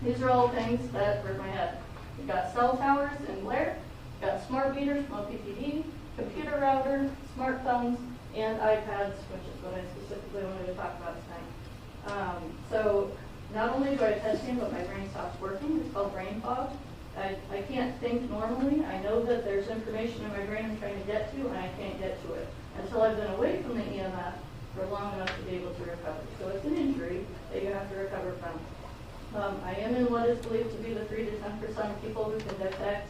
These are all things that hurt my head. We've got cell towers in Blair, we've got smart meters from OPPD, computer router, smartphones, and iPads, which is what I specifically wanted to talk about tonight. So not only do I have head pain, but my brain stops working. It's called brain fog. I can't think normally. I know that there's information in my brain I'm trying to get to, and I can't get to it until I've been away from the EMF for long enough to be able to recover. So it's an injury that you have to recover from. I am in what is believed to be the 3 to 10% of people who can detect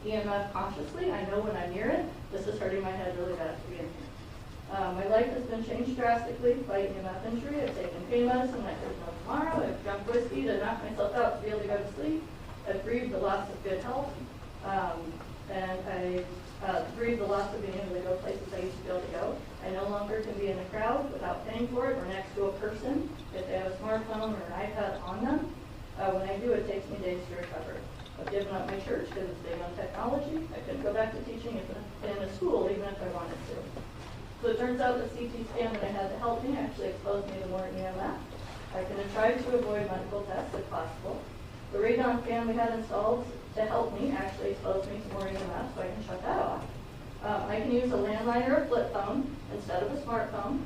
EMF consciously. I know when I'm near it. This is hurting my head really bad to begin with. My life has been changed drastically by EMF injury. I've taken pain medicine like there's no tomorrow. I've drunk whiskey to knock myself out to be able to go to sleep. I've grieved the loss of good health. And I grieved the loss of being able to go places I used to be able to go. I no longer can be in a crowd without paying for it or next to a person if they have a smartphone or an iPad on them. When I do, it takes me days to recover. I've given up my church because it's big on technology. I couldn't go back to teaching in a school even if I wanted to. So it turns out the CT scan that I had to help me actually exposed me to more EMF. I can try to avoid medical tests if possible. The radon fan we had installed to help me actually exposed me to more EMF, so I can shut that off. I can use a landline or a flip phone instead of a smartphone.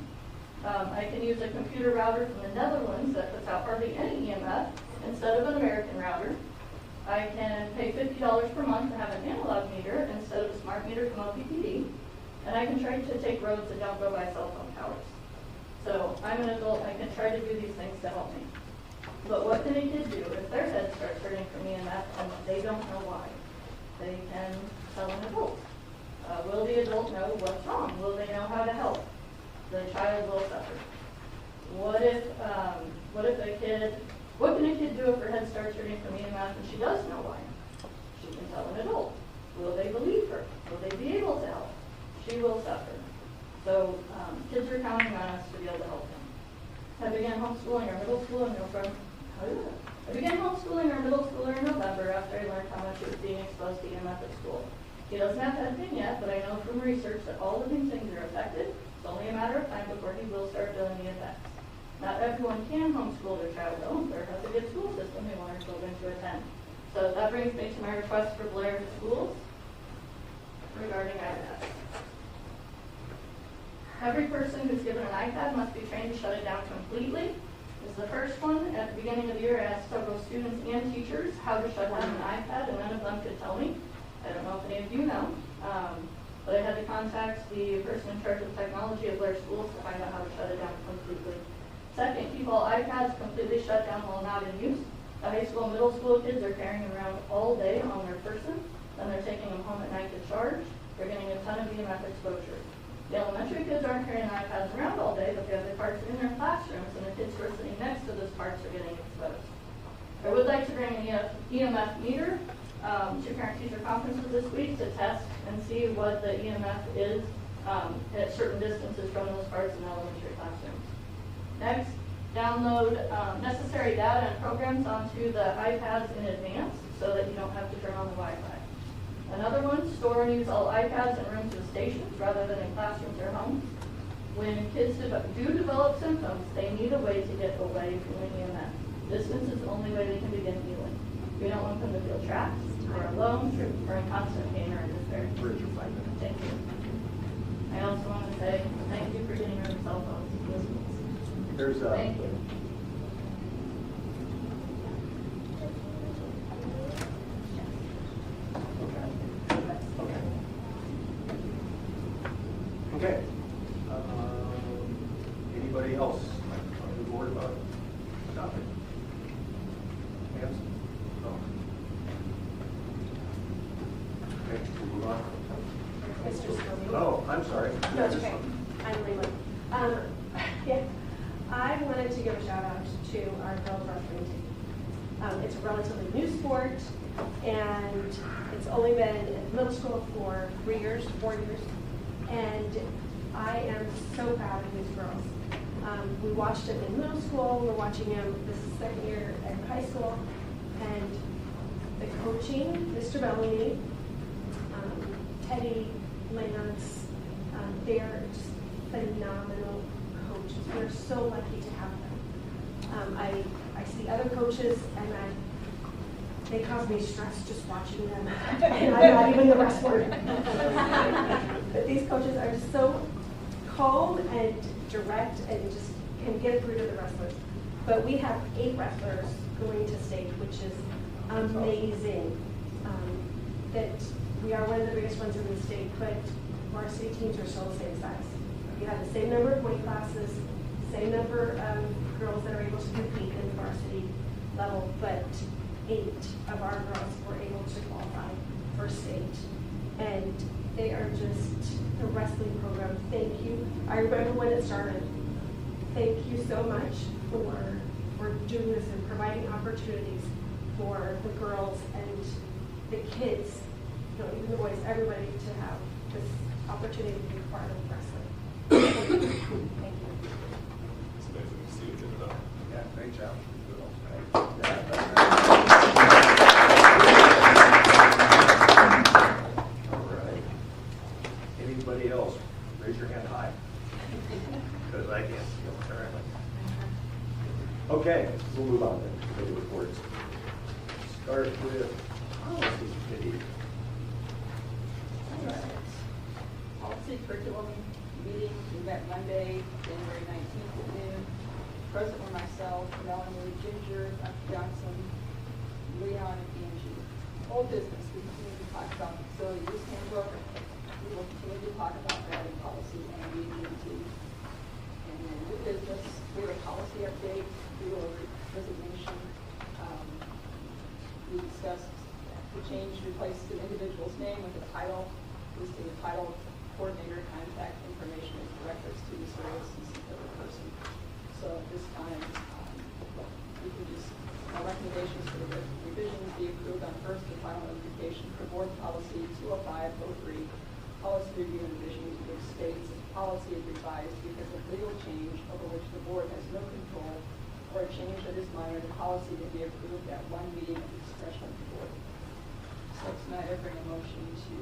I can use a computer router from the Netherlands that puts out hardly any EMF instead of an American router. I can pay $50 per month to have an analog meter instead of a smart meter from OPPD. And I can try to take roads that don't go by cell phone towers. So I'm an adult, I can try to do these things to help me. But what can a kid do if their head starts hurting from EMF and they don't know why? They can tell an adult. Will the adult know what's wrong? Will they know how to help? The child will suffer. What can a kid do if her head starts hurting from EMF and she does know why? She can tell an adult. Will they believe her? Will they be able to help? She will suffer. So kids are counting on us to be able to help them. I began homeschooling our middle schooler in November. I began homeschooling our middle schooler in November after I learned how much he was being exposed to EMF at school. He doesn't have head pain yet, but I know from research that all living things are affected. It's only a matter of time before he will start feeling the effects. Not everyone can homeschool their child though. Blair has a good school system they want her children to attend. So that brings me to my request for Blair to schools regarding iPads. Every person who's given an iPad must be trained to shut it down completely. This is the first one. At the beginning of the year, I asked several students and teachers how to shut down an iPad, and none of them could tell me. I don't know if any of you know, but I had to contact the person in charge of technology of Blair schools to find out how to shut it down completely. Second, keep all iPads completely shut down while not in use. The high school and middle school kids are carrying them around all day on their person, then they're taking them home at night to charge. They're getting a ton of EMF exposure. The elementary kids aren't carrying iPads around all day, but they have the carts in their classrooms, and the kids who are sitting next to those carts are getting exposed. I would like to bring an EMF meter to parent-teacher conferences this week to test and see what the EMF is at certain distances from those carts in elementary classrooms. Next, download necessary data and programs onto the iPads in advance so that you don't have to turn on the Wi-Fi. Another one, store and use all iPads in rooms with stations rather than in classrooms or homes. When kids do develop symptoms, they need a way to get away from the EMF. Distance is the only way they can begin healing. We don't want them to feel trapped or alone or in constant pain or in despair. Thank you. I also want to say thank you for getting rid of cell phones in schools. Thank you. Okay. Anybody else on the board about adopting? Yes? No? Okay, we'll move on. Mr. Scobie. Oh, I'm sorry. No, it's okay. I'm Leland. Yeah, I wanted to give a shout out to our girls wrestling team. It's a relatively new sport, and it's only been in middle school for 4 years, and I am so proud of these girls. We watched them in middle school, we're watching them this second year in high school, and the coaching, Mr. Bellamy, Teddy, Lance, they're just phenomenal coaches. We're so lucky to have them. I see other coaches, and they cause me stress just watching them, and I'm not even the wrestler. But these coaches are so calm and direct and just can get through to the wrestlers. But we have 8 wrestlers going to state, which is amazing. That we are one of the biggest ones in the state, but varsity teams are still the same size. We have the same number of weight classes, same number of girls that are able to compete in the varsity level, but 8 of our girls were able to qualify for state. And they are just the wrestling program. Thank you. I remember when it started. Thank you so much for doing this and providing opportunities for the girls and the kids, even the boys, everybody to have this opportunity to be part of wrestling. Thank you. It's amazing to see you get it up. Yeah, great job. All right. Anybody else? Raise your hand high. Because I can't see them apparently. Okay, we'll move on then to the reports. Start with policy committee. Policy curriculum meeting, we met Monday, January 19th at noon. Present were myself, Melanie, Ginger, Dr. Johnson, Leon, and Angie. Old business, we continue to talk about the facility use handbook. We will continue to talk about that in policy and AT&T. And then new business, we have a policy update, we will resignation. We discussed the change, replace the individual's name with a title, listing the title, coordinator, contact information as directors to the services of the person. So at this time, we can just, our recommendations for the revisions be approved on first and final notification for board policy 20503, policy review and revisions, which states that policy is revised because of legal change over which the board has no control, or a change that is minor, the policy may be approved at one meeting at the discretion of the board. So tonight I bring a motion to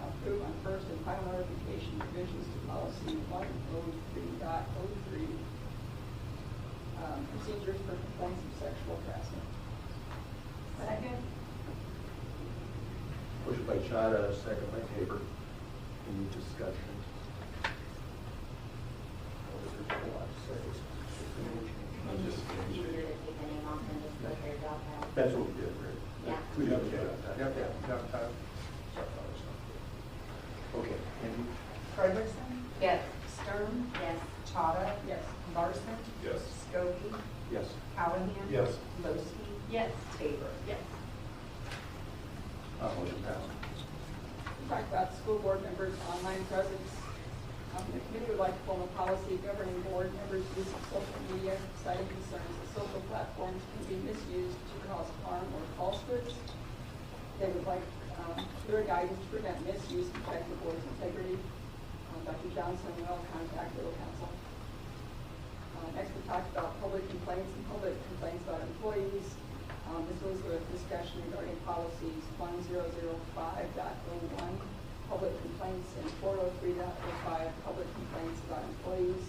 approve on first and final notification revisions to policy 103.03, procedures for complaints of sexual harassment. Second. Motion by Chada, second by Tabor. Any discussion? There's a lot to say. Easier to take the name off and just put their job out. That's what we did, right? Yeah. We did that. Yep. Okay. Andy? Frederickson? Yes. Stern? Yes. Chada? Yes. Larson? Yes. Scobie? Yes. Callahan? Yes. Lowski? Yes. Tabor? Yes. Motion passed. We talked about school board members' online presence. The committee would like to form a policy governing board members' use of social media, citing concerns that social platforms can be misused to cause harm or falsehoods. They would like clear guidance to prevent misuse and protect the board's integrity. Dr. Johnson will contact legal counsel. Next, we talked about public complaints and public complaints about employees. This was a discussion regarding policies 1005.01, public complaints, and 403.05, public complaints about employees.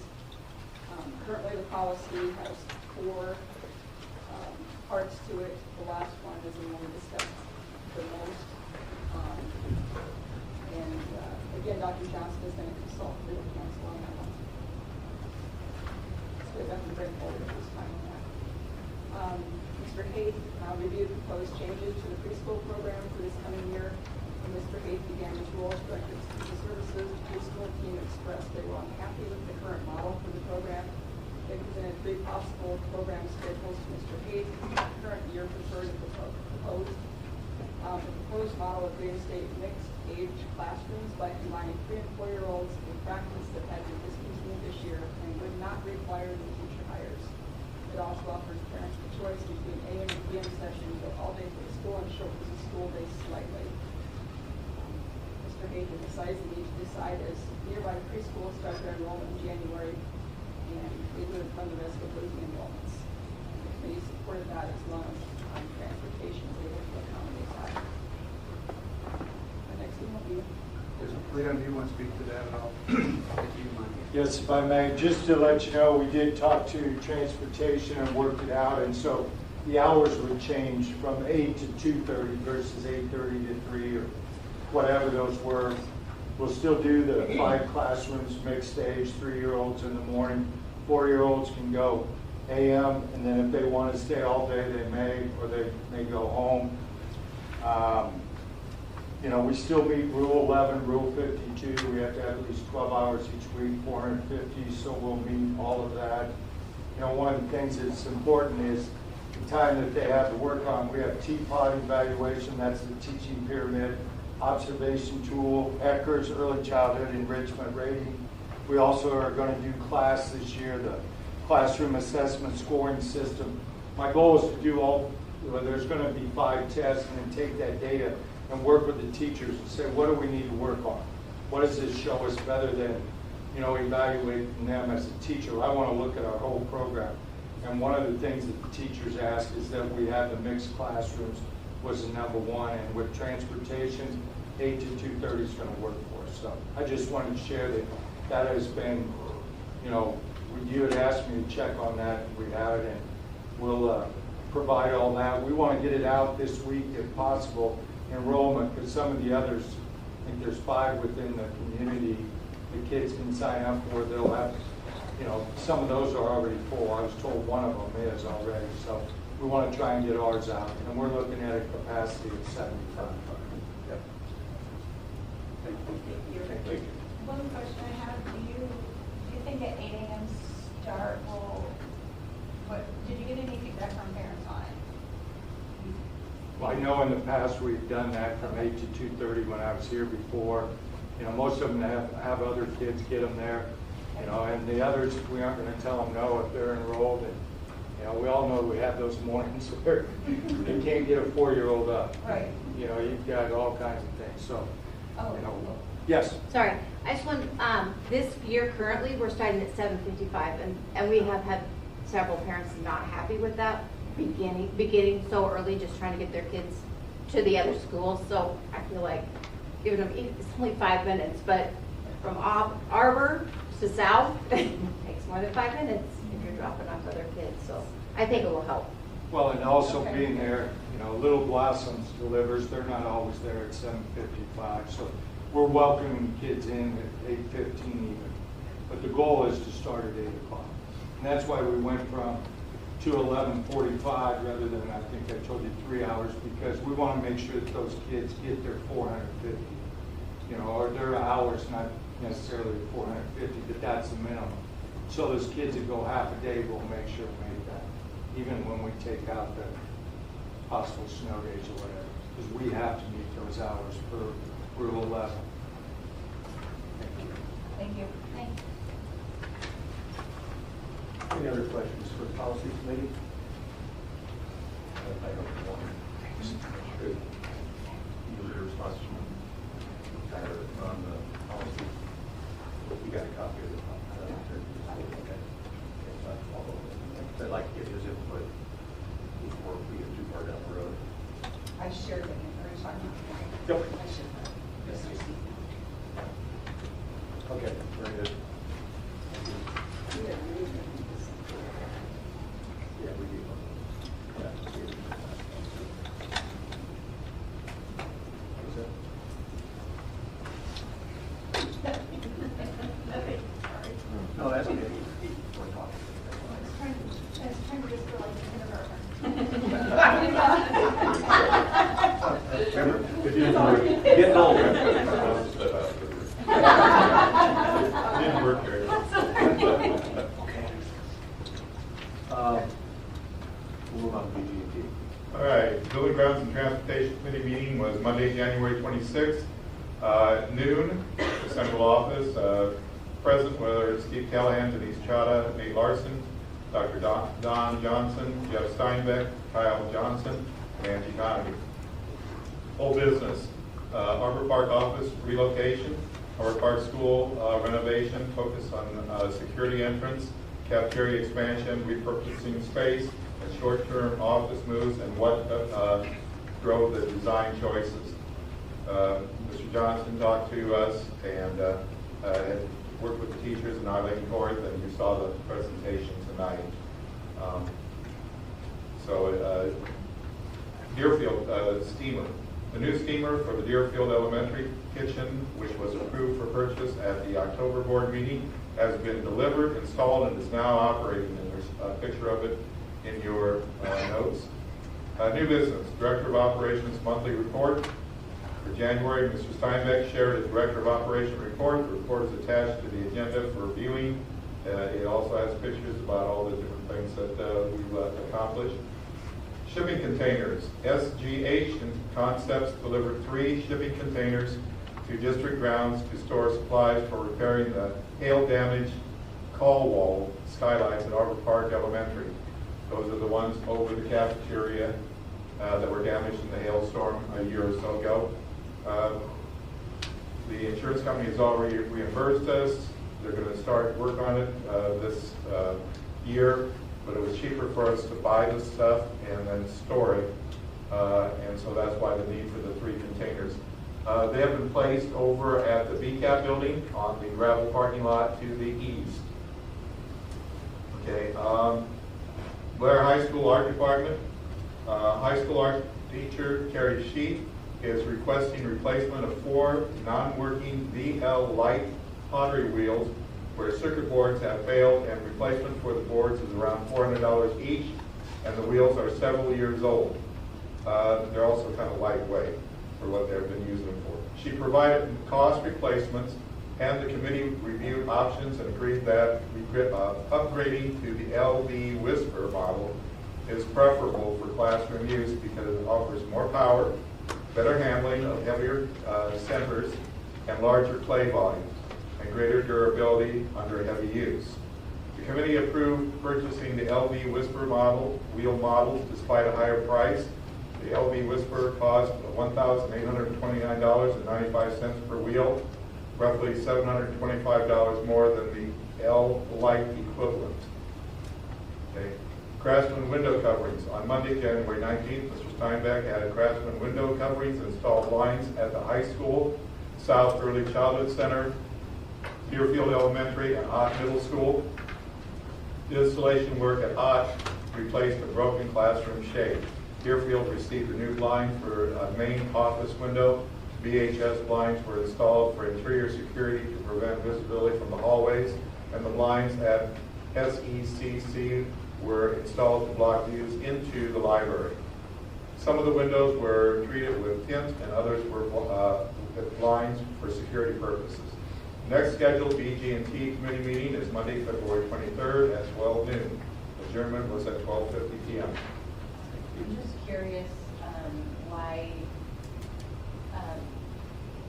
Currently, the policy has 4 parts to it. The last one is the one we discussed the most. Again, Dr. Johnson is going to consult legal counsel on that one. So we have nothing to bring forward at this time on that. Mr. Haith reviewed proposed changes to the preschool program for this coming year. And Mr. Haith began his role as director of school services. The preschool team expressed both program schedules to Mr. Hayes, current year preferred and proposed. The proposed model would reinstate mixed age classrooms by combining 3- and 4-year-olds in practice that had been discontinued this year and would not require new teacher hires. It also offers parents the choice between AM and PM sessions of all-day preschool and shortens the school day slightly. Mr. Hayes decides they need to decide as nearby preschool starts their enrollment in January, and they would run the risk of losing enrollments. The committee supported that as long as transportation is able to accommodate that. The next thing will be. Blair, do you want to speak to that at all? If you mind. Yes, if I may, just to let you know, we did talk to transportation and worked it out, and so the hours would change from 8 to 2:30 versus 8:30 to 3 or whatever those were. We'll still do the 5 classrooms, mixed age, 3-year-olds in the morning. 4-year-olds can go AM, and then if they want to stay all day, they may, or they may go home. You know, we still meet Rule 11, Rule 52. We have to have at least 12 hours each week, 450, so we'll meet all of that. You know, one of the things that's important is the time that they have to work on. We have T-POD evaluation, that's the teaching pyramid, observation tool, Ecker's early childhood enrichment rating. We also are going to do class this year, the classroom assessment scoring system. My goal is to do all, there's going to be 5 tests, and then take that data and work with the teachers and say, what do we need to work on? What does this show us rather than, you know, evaluating them as a teacher? I want to look at our whole program. And one of the things that the teachers ask is that we have the mixed classrooms was the number one, and with transportation, 8 to 2:30 is going to work for us. So I just wanted to share that that has been, you know, you had asked me to check on that, and we have it, and we'll provide all that. We want to get it out this week if possible, enrollment, because some of the others, I think there's 5 within the community the kids can sign up for. They'll have, you know, some of those are already full. I was told one of them is already, so we want to try and get ours out, and we're looking at a capacity of 75. Yep. Thank you. One question I have, do you think at 8 a.m. start will, did you get any feedback from parents on it? Well, I know in the past we've done that from 8 to 2:30 when I was here before. You know, most of them have other kids get them there. You know, and the others, we aren't going to tell them no if they're enrolled. And, you know, we all know we have those mornings where you can't get a 4-year-old up. Right. You know, you've got all kinds of things. So, you know, yes. Sorry, I just want, this year currently, we're starting at 7:55, and we have had several parents not happy with that beginning so early, just trying to get their kids to the other schools. So I feel like giving them, it's only 5 minutes, but from Arbor to South, it takes more than 5 minutes if you're dropping off other kids. So I think it will help. Well, and also being there, you know, Little Blossoms delivers. They're not always there at 7:55, so we're welcoming kids in at 8:15 even. But the goal is to start at 8 o'clock. And that's why we went from to 11:45 rather than, I think I told you, 3 hours, because we want to make sure that those kids get their 450, you know, or their hours, not necessarily 450, but that's the minimum. So those kids that go half a day will make sure we make that, even when we take out the possible snow days or whatever, because we have to meet those hours per Rule 11. Thank you. Thank you. Thanks. Any other questions for the policy committee? I don't know. Good. You were responsible. Tyler, on the policy. You got a copy of the policy? Okay. I'd like to get his input before we get too far down the road. I shared it in the talking. Yep. I should have. Just received. Okay, very good. Yeah, we do. Yeah. 26th, noon, the central office. Present, whether it's Steve Callahan, Denise Chada, Nate Larson, Dr. Don Johnson, Jeff Steinbeck, Kyle Johnson, and Angie Connery. Old business, Arbor Park office relocation, Arbor Park school renovation, focus on security entrance, cafeteria expansion, repurposing space, and short-term office moves, and what drove the design choices. Mr. Johnson talked to us and had worked with the teachers in Arlene Court, and you saw the presentation tonight. Deerfield steamer. The new steamer for the Deerfield Elementary kitchen, which was approved for purchase at the October board meeting, has been delivered, installed, and is now operating. And there's a picture of it in your notes. New business, Director of Operations monthly report. For January, Mr. Steinbeck shared a Director of Operations report. The report is attached to the agenda for viewing. It also has pictures about all the different things that we've accomplished. Shipping containers. SGH Concepts delivered 3 shipping containers to district grounds to store supplies for repairing the hail-damaged call wall skylights at Arbor Park Elementary. Those are the ones over the cafeteria that were damaged in the hailstorm a year or so ago. The insurance company has already reimbursed us. They're going to start work on it this year, but it was cheaper for us to buy the stuff and then store it, and so that's why the need for the 3 containers. They have been placed over at the BCAP building on the gravel parking lot to the east. Okay, Blair High School Art Department. High school art teacher Terry Sheet is requesting replacement of 4 non-working VL light pottery wheels where circuit boards have failed, and replacement for the boards is around $400 each, and the wheels are several years old. They're also kind of lightweight for what they've been using them for. She provided cost replacements, and the committee reviewed options and agreed that upgrading to the LV Whisper model is preferable for classroom use because it offers more power, better handling of heavier centers, and larger clay volumes, and greater durability under heavy use. The committee approved purchasing the LV Whisper wheel models despite a higher price. The LV Whisper cost $1,829.95 per wheel, roughly $725 more than the L Light equivalent. Okay. Craftsman window coverings. On Monday, January 19th, Mr. Steinbeck had Craftsman window coverings installed lines at the high school, South Early Childhood Center, Deerfield Elementary, and Ott Middle School. The installation work at Ott replaced a broken classroom shade. Deerfield received a new blind for a main office window. VHS blinds were installed for interior security to prevent visibility from the hallways, and the blinds at SECC were installed to block views into the library. Some of the windows were treated with tint, and others were with blinds for security purposes. Next scheduled BG&T committee meeting is Monday, February 23rd at 12 noon. Adjournment was at 12:50 p.m. I'm just curious why,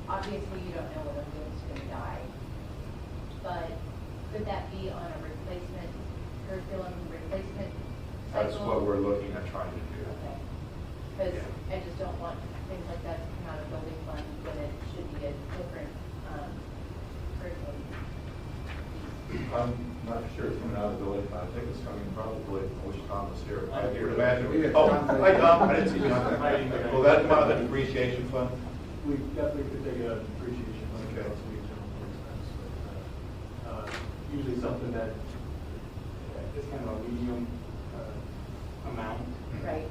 obviously you don't know when a wheel's going to die, but could that be on a replacement, curriculum replacement cycle? That's what we're looking at trying to do. Okay. Because I just don't want things like that to come out of building fund when it should be a different curriculum. I'm not sure it's coming out of the building. I think it's coming probably, I wish Tom was here. I here. would imagine. Oh, hi Tom, I didn't see you. Will that come out of the depreciation fund? We definitely could take a depreciation fund. Okay. Usually something that is kind of a medium amount. Right.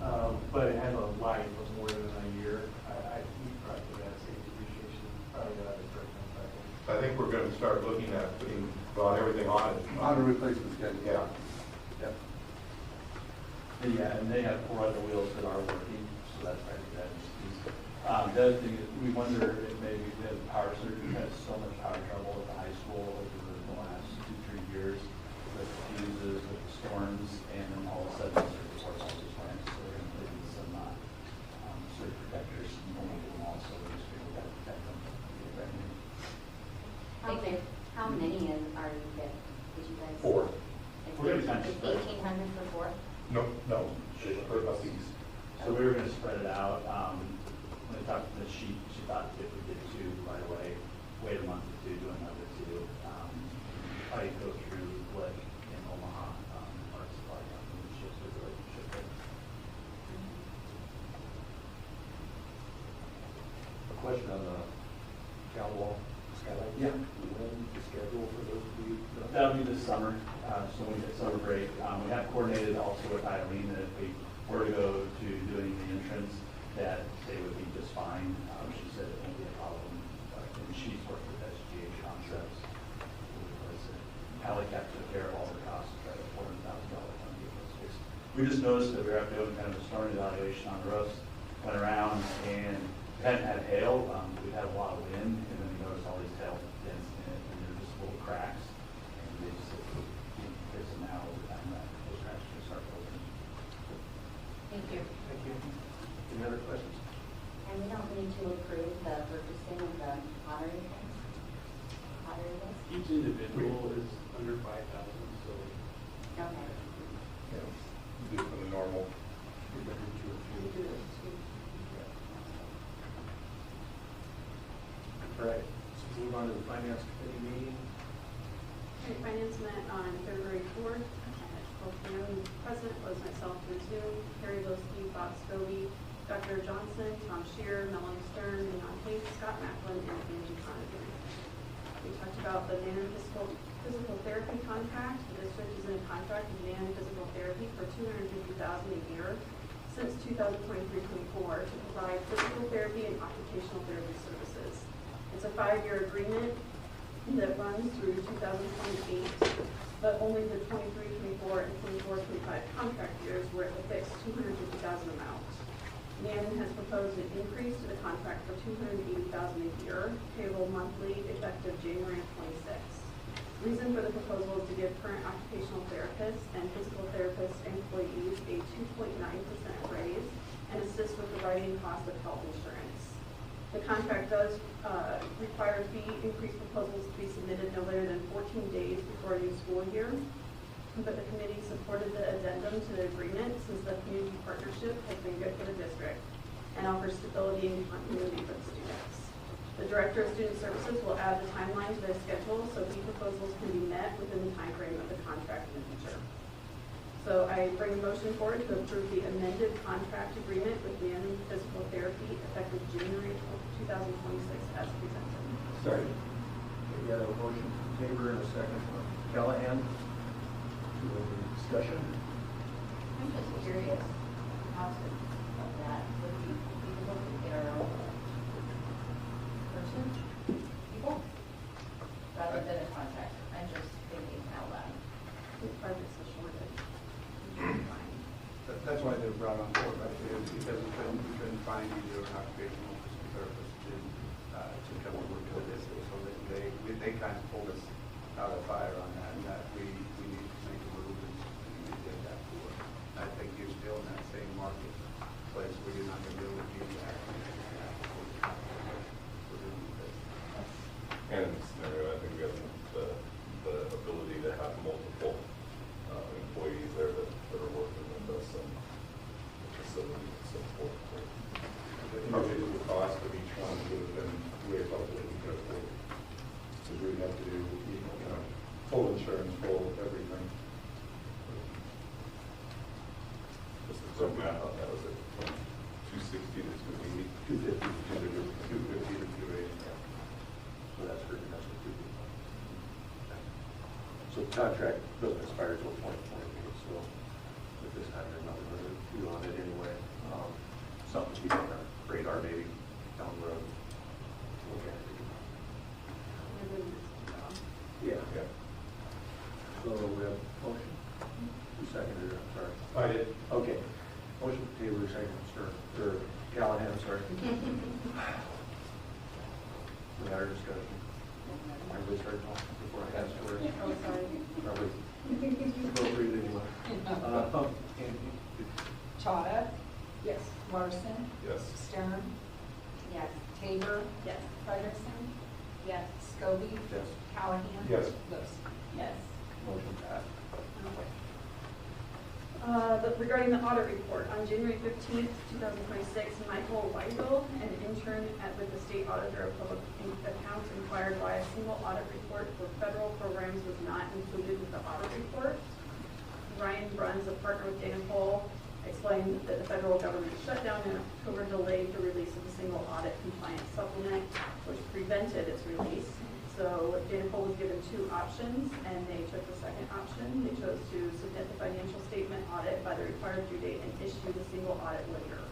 But it has a life of more than a year. I keep track of that, say depreciation, probably out of the curriculum cycle. I think we're going to start looking at putting everything on it. On a replacement schedule. Yeah. Yep. Yeah, and they have 4 other wheels that are working, so that's right. The other thing is, we wonder if maybe the power surgery has so much power trouble at the high school over the last 2-3 years with the fuses, with the storms, and then all of a sudden the circuit boards all just went. So they're going to put in some surge protectors and we'll get them all. So we just figured that How many are you get? Did you guys? 4. We're gonna kind of It's spread. 1,800 for 4? No, for us east. So we were gonna spread it out. When I talked to the she thought if we did 2 right away, wait a month or 2, do another 2. Probably go through Blake in Omaha, our supply company, ships the relationship there. A question on the Calwall skylight? Yeah. When the schedule for those to be done? That'll be this summer, so when we get summer break. We have coordinated also with Eileen that if we were to go to doing the entrance, that they would be just fine. She said it won't be a problem, and she's worked with SGA Concepts. Alley Cap took care of all the costs, right, $400,000 on vehicles fixed. We just noticed that we were doing kind of a storm evaluation on the roofs, went around, and we hadn't had hail. We've had a lot of wind, and then we noticed all these hail dents in it, and they're just little cracks. And they just said, fix them now over time, that those cracks just start opening. Thank you. Thank you. Any other questions? And we don't need to approve the purchasing of the pottery things? Pottery list? Each individual is under 5,000, so. Okay. Yeah, do it for the normal. All right, so move on to the finance committee meeting. Okay, Finance met on February 4th. Both the president was myself through Zoom, Harry Lowski, Bob Scobie, Dr. Johnson, Tom Shear, Melanie Stern, Leon Hayes, Scott Macklin, and Angie Conaghan. We talked about the Manor physical therapy contract. The district is in a contract with Manor Physical Therapy for $250,000 a year since 2023-24 to provide physical therapy and occupational therapy services. It's a 5-year agreement that runs through 2028, but only the 23-24 and 24-25 contract years were at the fixed $250,000 amount. Mannon has proposed an increase to the contract for $280,000 a year, payable monthly, effective January 26. Reason for the proposal is to give current occupational therapists and physical therapist employees a 2.9% raise and assist with the writing cost of health insurance. The contract does require fee increase proposals to be submitted no later than 14 days before a new school year. But the committee supported the addendum to the agreement since the community partnership has been good for the district and offers stability and continuity for the students. The Director of Student Services will add the timeline to their schedule so fee proposals can be met within the time frame of the contract in the future. So I bring a motion forward to approve the amended contract agreement with Manning Physical Therapy effective January 2026 as presented. Sorry. We had a motion from Tabor and a second from Callahan. Discussion? I'm just curious, how to of that, would we be able to get our own person, people, rather than a contractor? I'm just thinking out loud. It's part of the shortage. That's why they were brought on board, right? Because we couldn't find either an occupational physical therapist to come and work with this. So they kind of pulled us out of fire on that, and that we need to make a move, and we did that for. I think you're still in that same marketplace where you're not going to be able to do that. And in this scenario, I think we have the ability to have multiple employees there that are working with us and the facility and so forth. The individual cost of each one would have been way above what we could afford. Because we'd have to do, full insurance, full everything. Just a quick math on that, was it from 260 to 280? 250 to 280. So that's for domestic people. So the contract doesn't expire until 2028, so at this time there's nothing really to do on it anyway. Something to keep on our radar maybe down the road. Okay. Yeah. So we have a motion. Who seconded it? I'm sorry. I did. Okay. Motion Taylor, second, or Callahan, sorry. We had our discussion. Everybody's heard talking before I asked for it. Oh, sorry. Probably appropriate anyway. Chada? Yes. Larson? Yes. Stern? Yes. Tabor? Yes. Frederickson? Yes. Scobie? Roby? Yes. Callahan? Yes. Lewis? Yes. Motion passed. Regarding the audit report, on January 15th, 2026, Michael Weigel, an intern with the State Auditor of Public Accounts, inquired why a single audit report for federal programs was not included with the audit report. Ryan Bruns, a partner with Dana Cole, explained that the federal government shutdown in October delayed the release of the single audit compliance supplement, which prevented its release. So Dana Cole was given two options, and they took the second option. They chose to submit the financial statement audit by the required due date and issue the single audit later.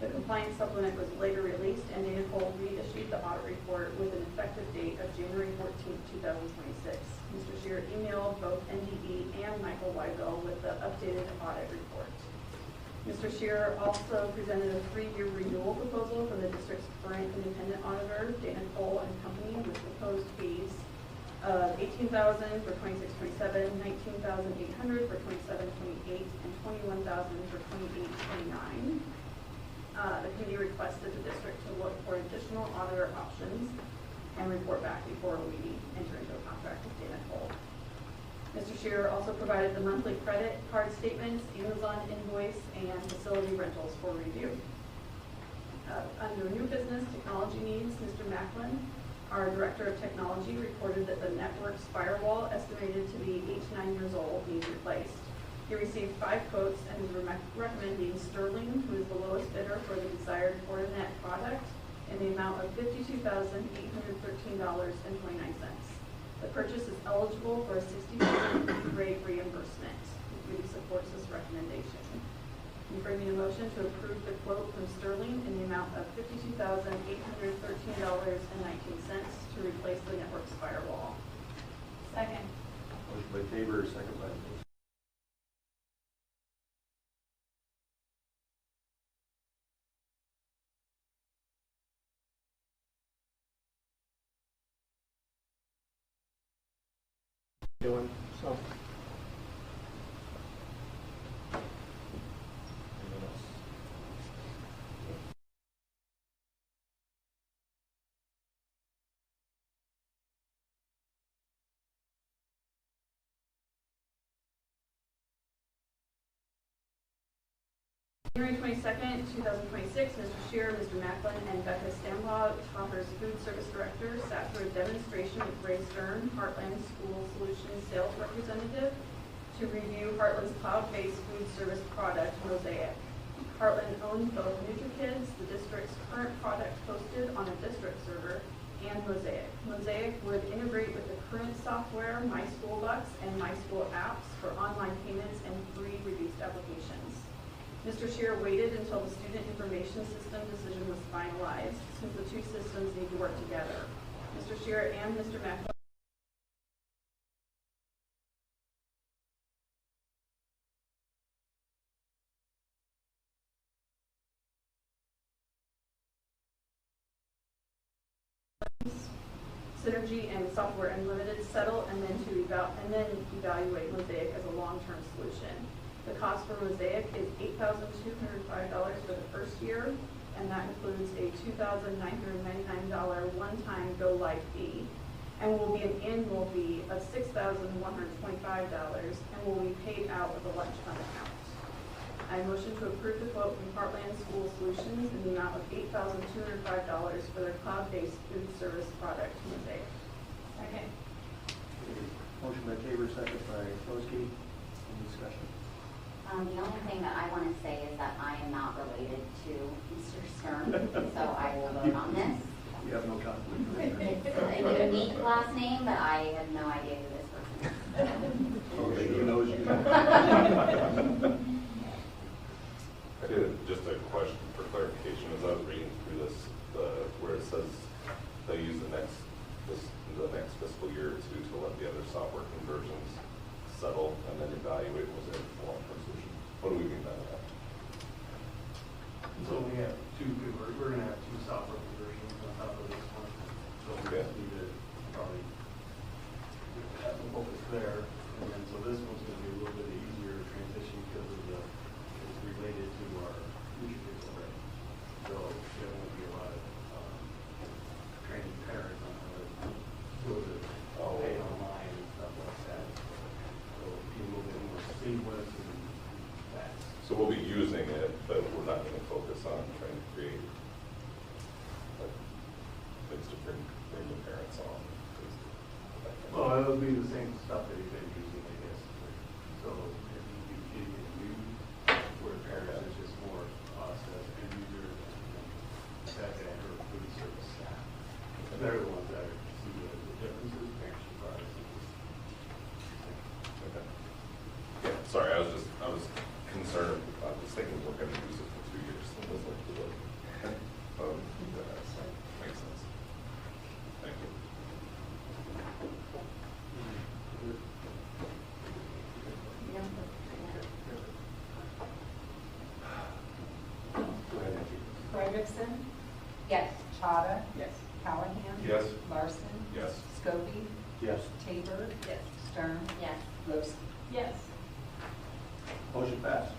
The compliance supplement was later released, and Dana Cole reissued the audit report with an effective date of January 14th, 2026. Mr. Shear emailed both NDE and Michael Weigel with the updated audit report. Mr. Shear also presented a 3-year renewal proposal from the district's current independent auditor, Dana Cole and Company, with proposed fees of $18,000 for 26-27, $19,800 for 27-28, and $21,000 for 28-29. The committee requested the district to look for additional auditor options and report back before we enter into a contract with Dana Cole. Mr. Shearer also provided the monthly credit card statements, Amazon invoice, and facility rentals for review. Under new business technology needs, Mr. Macklin, our Director of Technology, reported that the network's firewall, estimated to be 8 to 9 years old, needs replaced. He received 5 quotes and is recommending Sterling, who is the lowest bidder for the desired Fortinet product, in the amount of $52,813.29. The purchase is eligible for a 60% rate reimbursement. The committee supports this recommendation. Can you bring me a motion to approve the quote from Sterling in the amount of $52,813.19 to replace the network's firewall? Second. Motion by Tabor, second by Lewis. Doing so. Anyone else? January 22nd, 2026, Mr. Shearer, Mr. Macklin, and Becca Stambaugh, Topper's Food Service Director, sat through a demonstration with Ray Stern, Heartland School Solutions Sales Representative, to review Heartland's cloud-based food service product, Mosaic. Heartland owns both NutriKids, the district's current product hosted on a district server, and Mosaic. Mosaic would integrate with the current software, MySchoolBucks, and MySchool apps for online payments and free reduced applications. Mr. Shearer waited until the student information system decision was finalized, since the two systems need to work together. Mr. Shearer and Mr. Macklin Synergy and Software Unlimited settle, and then evaluate Mosaic as a long-term solution. The cost for Mosaic is $8,205 for the first year, and that includes a $2,999 one-time go-live fee, and will be an annual fee of $6,125, and will be paid out of the lunch fund account. I motion to approve the quote from Heartland School Solutions in the amount of $8,205 for their cloud-based food service product, Mosaic. Second. Motion by Tabor, second by Flosky. Any discussion? The only thing that I want to say is that I am not related to Mr. Stern, so I will vote on this. We have no conflict. It's a unique last name, but I have no idea who this person is. Okay, he knows you. I did just a question for clarification as I was reading through this, where it says they use the next fiscal year or two to let the other software conversions settle and then evaluate was it a long-term solution. What do we mean by that? So we have we're going to have 2 software conversions on top of this one. So we Okay. just need to probably have the focus there. And then so this one's going to be a little bit easier to transition because of it's related to our NutriKids already. So there won't be a lot of training parents on how to seamless and fast. So we'll be using it, but we're not going to focus on trying to create like, things to bring the parents on. Well, it'll be the same stuff that you've been using, I guess. So if you get it new, where parents is just more us as end users and that or food service staff. They're the ones that see the differences, parents should probably see this. Okay. Yeah, sorry, I was concerned. I was thinking we're going to use it for 2 years. It was like, that makes sense. Thank you. Frederickson, Yes. Chada, Yes. Callahan. Yes. Larson. Yes. Scobie, Yes. Tabor. Yes. Stern. Yes. Lopes. Yes. Motion passed.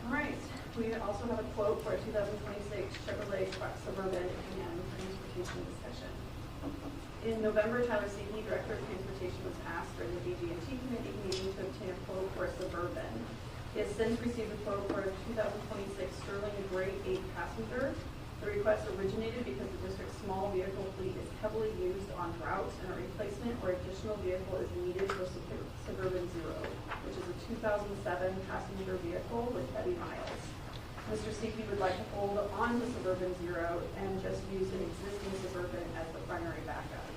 All right, we also have a quote for a 2026 Chevrolet truck Suburban and transportation discussion. In November, Tyler Seeley, Director of Transportation, was asked during the BG&T committee meeting to obtain a quote for a Suburban. He has since received a quote for a 2026 Sterling Gray 8-passenger. The request originated because the district's small vehicle fleet is heavily used on routes and a replacement or additional vehicle is needed for Suburban Zero, which is a 2007 passenger vehicle with heavy miles. Mr. Seeley would like to hold on to Suburban Zero and just use an existing Suburban as the primary backup.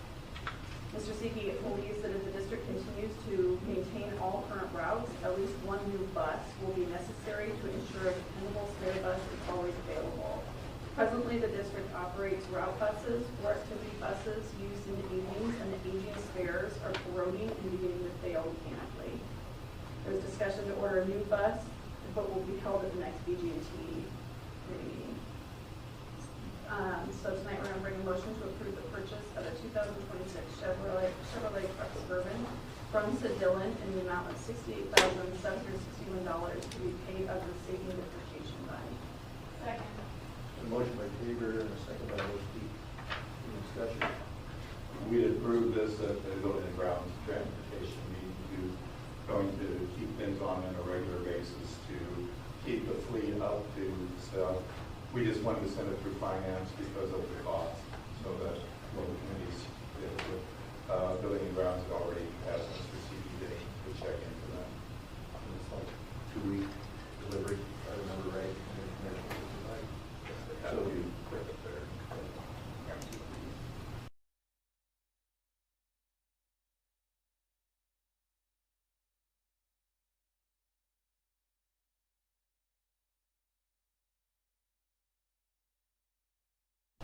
Mr. Seeley believes that if the district continues to maintain all current routes, at least one new bus will be necessary to ensure a dependable spare bus is always available. Presently, the district operates route buses or activity buses used in the evenings, and the aging spares are corroding and beginning to fail mechanically. There's discussion to order a new bus, but will be held at the next BG&T committee meeting. So tonight we're going to bring a motion to approve the purchase of a 2026 Chevrolet truck Suburban from Sid Dillon in the amount of $68,761 to be paid out of the Safety and Depreciation Fund. Second. A motion by Tabor and a second by Lopes. Any discussion? We approved this at the Building and Grounds Transportation meeting, going to keep things on a regular basis to keep the fleet up to stuff. We just wanted to send it through finance because of the cost, so that local committees, Building and Grounds had already asked Mr. CPD to check into that. It's like 2-week delivery, if I remember right. So we quick up there.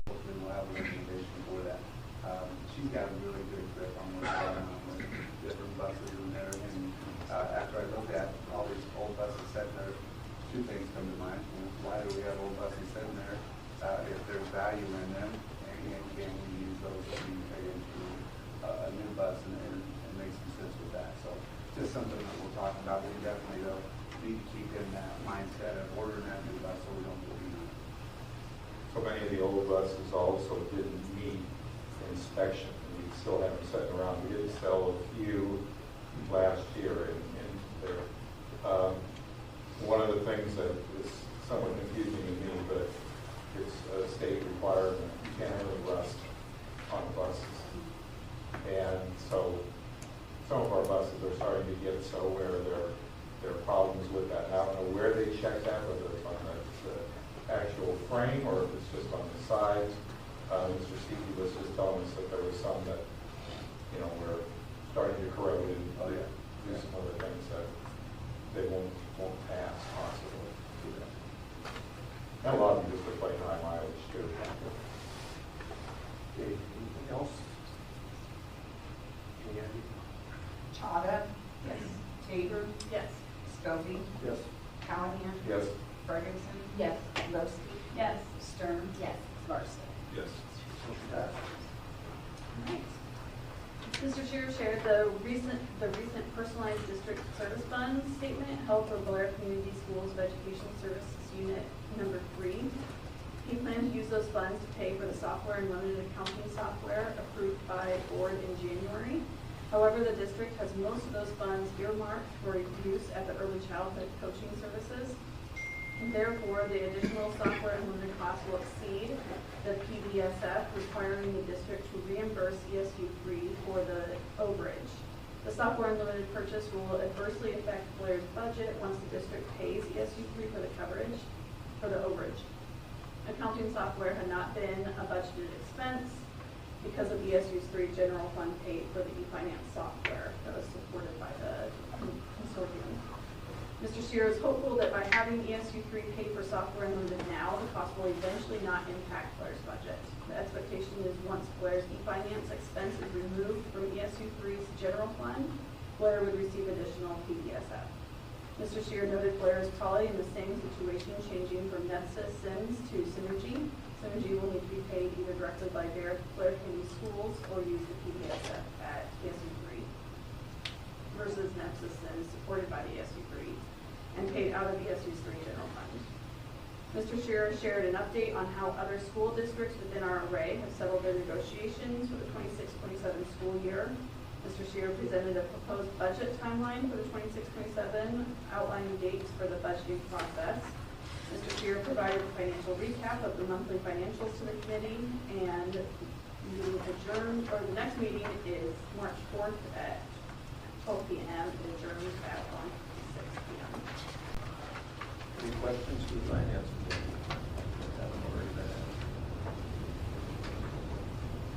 Hopefully we'll have a recommendation for that. She's got a really good grip on what's going on with different buses and everything. After I looked at all these old buses sitting there, two things come to mind. Why do we have old buses sitting there? If there's value in them, and can we use those to be paid into a new bus and make some sense with that. So just something that we'll talk about. We definitely need to keep in that mindset of ordering that new bus so we don't go behind. So many of the old buses also didn't meet inspection. We still have them sitting around. We did sell a few last year in there. One of the things that is somewhat confusing to me, but it's a state requirement. You can't really rust on buses. And so some of our buses are starting to get so where there are problems with that. And I don't know where they check that, whether it's on the actual frame or if it's just on the sides. Mr. Seeley was just telling us that there was some that, were starting to corrode and do some other things that they won't pass possibly. And a lot of them just look like high mileage too. Okay, anything else? Chada. Yes. Tabor. Yes. Scobie. Yes. Callahan. Yes. Ferguson. Yes. Lopes. Yes. Stern. Yes. Larson. Yes. Motion passed. All right. Mr. Chair shared the recent personalized district service fund statement held for Blair Community Schools of Education Services Unit number 3. He plans to use those funds to pay for the software and limited accounting software approved by board in January. However, the district has most of those funds earmarked for use at the early childhood coaching services. And therefore, the additional software and limited costs will exceed the PDSF, requiring the district to reimburse ESU3 for the overage. The software unlimited purchase will adversely affect Blair's budget once the district pays ESU3 for the coverage for the overage. Accounting software had not been a budgeted expense because of ESU3 general fund paid for the e-finance software that was supported by the consortium. Mr. Shear is hopeful that by having ESU3 pay for software unlimited now, the cost will eventually not impact Blair's budget. The expectation is once Blair's e-finance expense is removed from ESU3's general fund, Blair would receive additional PDSF. Mr. Shear noted Blair is probably in the same situation, changing from Nexus SIMS to Synergy. Synergy will need to be paid either directly by Blair County Schools or use the PDSF at ESU3 versus Nexus SIMS supported by the ESU3 and paid out of the ESU3 general fund. Mr. Shearer shared an update on how other school districts within our array have settled their negotiations for the 26-27 school year. Mr. Shearer presented a proposed budget timeline for the 26-27, outlining dates for the budgeting process. Mr. Shearer provided a financial recap of the monthly financials to the committee, and meeting adjourned, or the next meeting is March 4th at 12 p.m. and adjourned at 6 p.m. Any questions for the finance committee?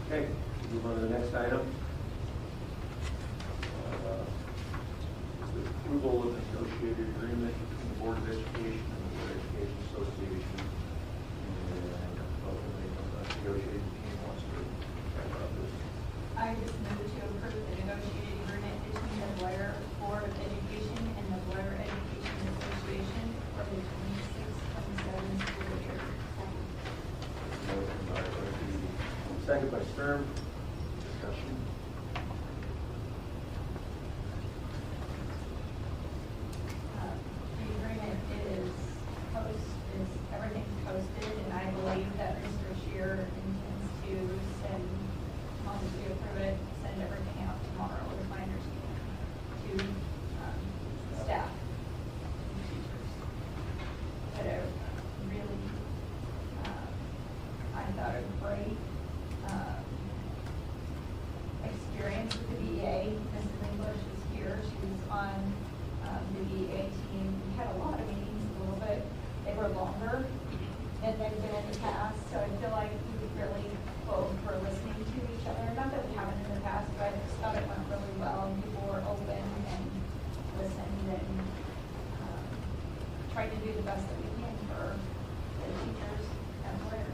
Okay, move on to the next item. Is the approval of the negotiated agreement between the Board of Education and the Board of Education Association. And hopefully the negotiating team wants to talk about this. I just move to approve the negotiated agreement between the Blair Board of Education and the Blair Education Association for the 26-27 school year. Motion by Trustee, second by Sturm. Discussion. The agreement is everything's posted, and I believe that Mr. Shear intends to send, once we approve it, send everything out tomorrow, is my understanding, to staff and teachers. But I really, I thought a great experience with the VEA. Mrs. English is here. She was on the VEA team. We had a lot of meetings, a little bit. They were longer than they've been in the past, so I feel like we really both were listening to each other. Not that we haven't in the past, but I just thought it went really well. And people were open and listened and tried to do the best that we can for the teachers and Blair.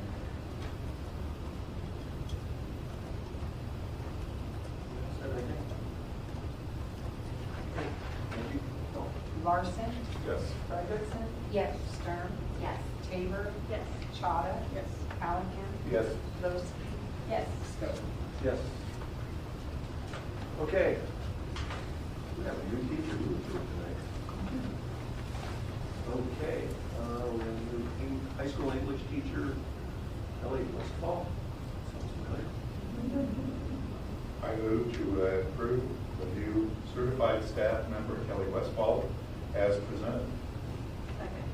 Larson? Yes. Frederickson? Yes. Sturm? Yes. Tabor? Yes. Chada? Yes. Callahan? Yes. Lowski? Yes. Yes. Okay. We have a new teacher who is here tonight. Okay, we have a new high school English teacher, Ellie Westfall. Sounds familiar. I move to approve the new certified staff member, Kelly Westfall, as presented. Second.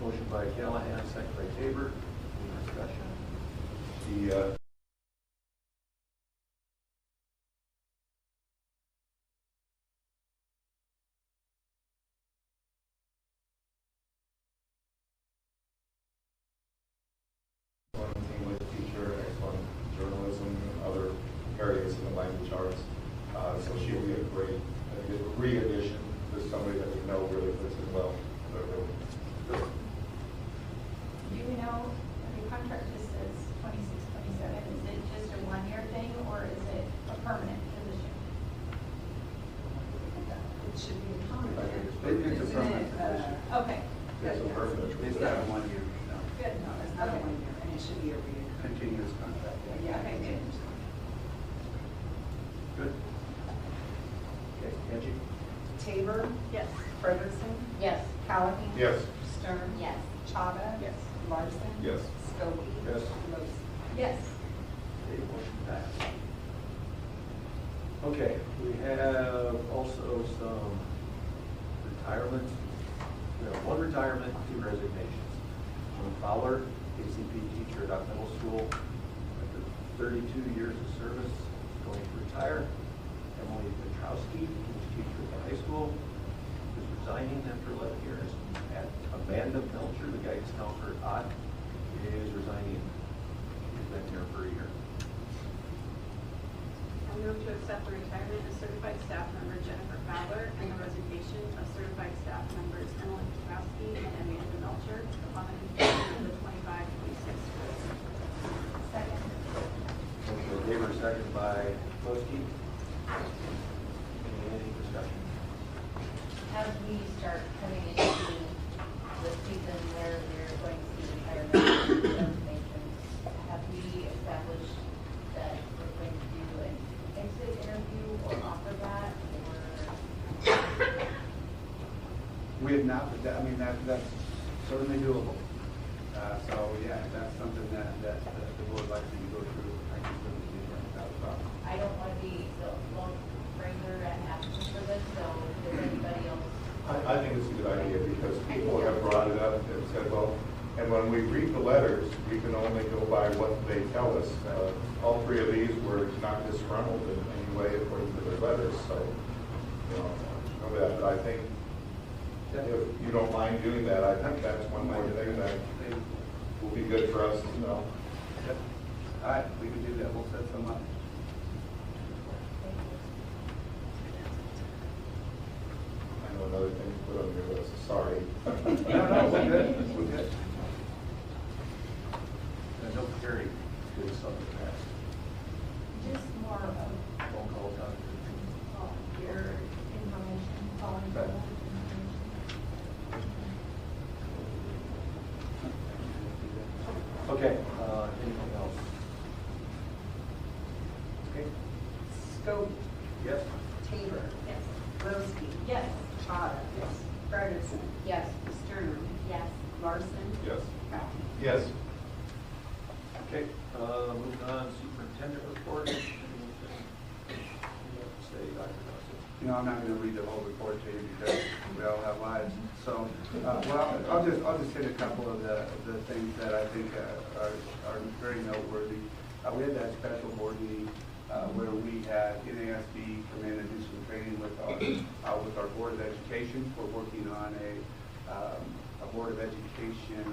Motion by Callahan, second by Tabor. Any discussion? The English teacher, excellent journalism, and other areas in the language arts. So she'll be a great re-addition to somebody that we know really fits in well. Do you know, the contract just says 26-27, is it just a one-year thing, or is it a permanent position? It should be a contract. It's a permanent position. Okay. It's a permanent, it's not a 1 year, no, Good. No, it's not a 1 year, and it should be a reoccurring. continuous contract. Yeah, Okay, good. Good. Okay, Angie? Tabor? Yes. Frederickson? Yes. Callahan? Yes. Sturm? Yes. Chada? Yes. Larson? Yes. Skokie? Yes. Lowski? Yes. Okay, motion passed. Okay, we have also some retirements. We have one retirement, two resignations. Jim Fowler, ACP teacher at Dock Middle School, after 32 years of service, is going to retire. Emily Petrowski, English teacher at the high school, is resigning after 11 years. And Amanda Melcher, the guidance counselor at Ott, is resigning. She's been here for a year. I move to accept the retirement of certified staff member Jennifer Fowler and the resignation of certified staff members Emily Petrowski and Amanda Melcher upon the completion of the 25-26 school year. Second. Motion by Tabor, second by Lowski. Any discussion? As we start coming into the season where we're going to see retirement resignations, have we established that we're going to do an exit interview or offer that, or? We have not, but that, I mean, that's certainly doable. So, yeah, if that's something that the board likes to go through, I can certainly do that without a problem. I don't want to be the lone ranger and asking for this, so does anybody else? I think it's a good idea because people have brought it up and said, well, and when we read the letters, we can only go by what they tell us. All three of these were not disgruntled in any way according to their letters, so, you know that. But I think if you don't mind doing that, I think that's one more thing that will be good for us to know. Yep. All right, we can do that. We'll set some up. I know another thing to put on your list, sorry. No, we're good. We're good. I know Carrie did something past. Just more of Phone calls on. your information, calling for that information. Okay, anything else? Okay. Scobie. Yes. Tabor. Yes. Lowski. Yes. Otto. Yes. Ferguson. Yes. Stern. Yes. Larson. Yes. Crowley. Yes. Okay, moving on, superintendent report. Anything you have to say, Dr. Dawson? You know, I'm not going to read the whole report to you because we all have lives. So, well, I'll just hit a couple of the things that I think are very noteworthy. We had that special board meeting where we had NASB come in and do some training with our Board of Education. We're working on a Board of Education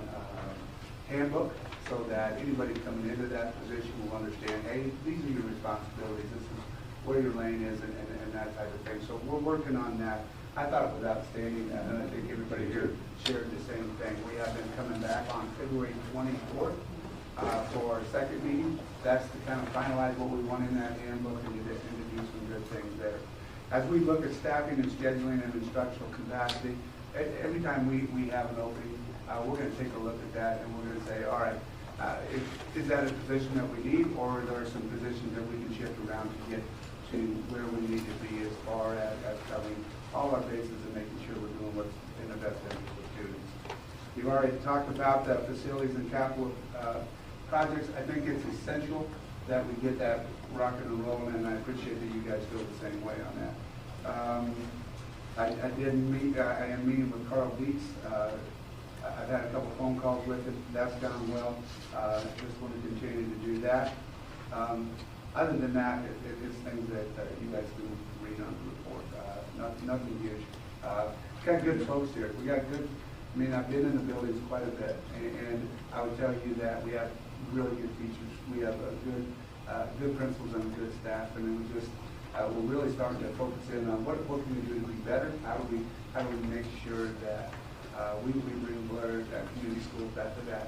handbook so that anybody coming into that position will understand, hey, these are your responsibilities. This is where your lane is and that type of thing. So we're working on that. I thought it was outstanding, and I think everybody here shared the same thing. We have been coming back on February 24th for our second meeting. That's to kind of finalize what we want in that handbook and to do some good things there. As we look at staffing and scheduling and instructional capacity, every time we have an opening, we're going to take a look at that and we're going to say, all right, is that a position that we need, or are there some positions that we can shift around to get to where we need to be as far as covering all our bases and making sure we're doing what's in the best interest of students. You've already talked about the facilities and capital projects. I think it's essential that we get that rocking and rolling, and I appreciate that you guys feel the same way on that. I am meeting with Carl Dietz. I've had a couple phone calls with him. That's gone well. Just want to continue to do that. Other than that, it's things that you guys can read on the report. Nothing huge. Got good folks here. We got good. I mean, I've been in the buildings quite a bit, and I would tell you that we have really good teachers. We have a good principals and a good staff, and we're really starting to focus in on what can we do to be better. How do we make sure that we bring Blair community schools back to that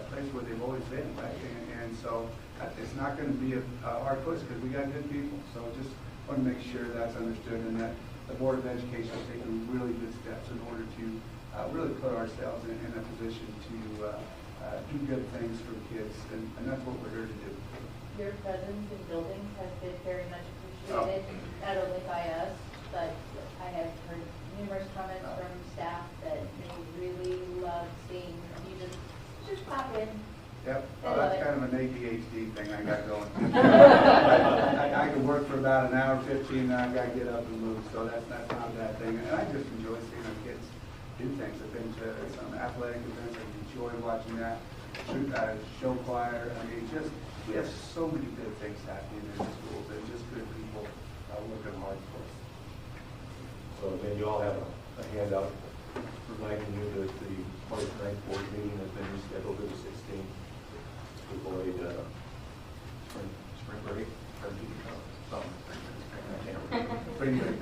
place where they've always been, right? And so it's not going to be a hard push because we got good people. So just want to make sure that's understood and that the Board of Education is taking really good steps in order to really put ourselves in a position to do good things for kids, and that's what we're here to do. Your presence in buildings has been very much appreciated, not only by us, but I have heard numerous comments from staff that they really love seeing you just pop in. Yep, They well, love that's it. kind of an ADHD thing I got going. I can work work for about an hour, 15, and I gotta get up and move, so that's not a bad thing. And I just enjoy seeing our kids do things. I've been to some athletic events, I enjoy watching that. Show choir, I mean, just, we have so many good things happening in the schools, and just good people working hard for us. So then you all have a handout reminding you that the March 9th board meeting has been rescheduled to the 16th to avoid spring break, or something. I can't remember. Spring break.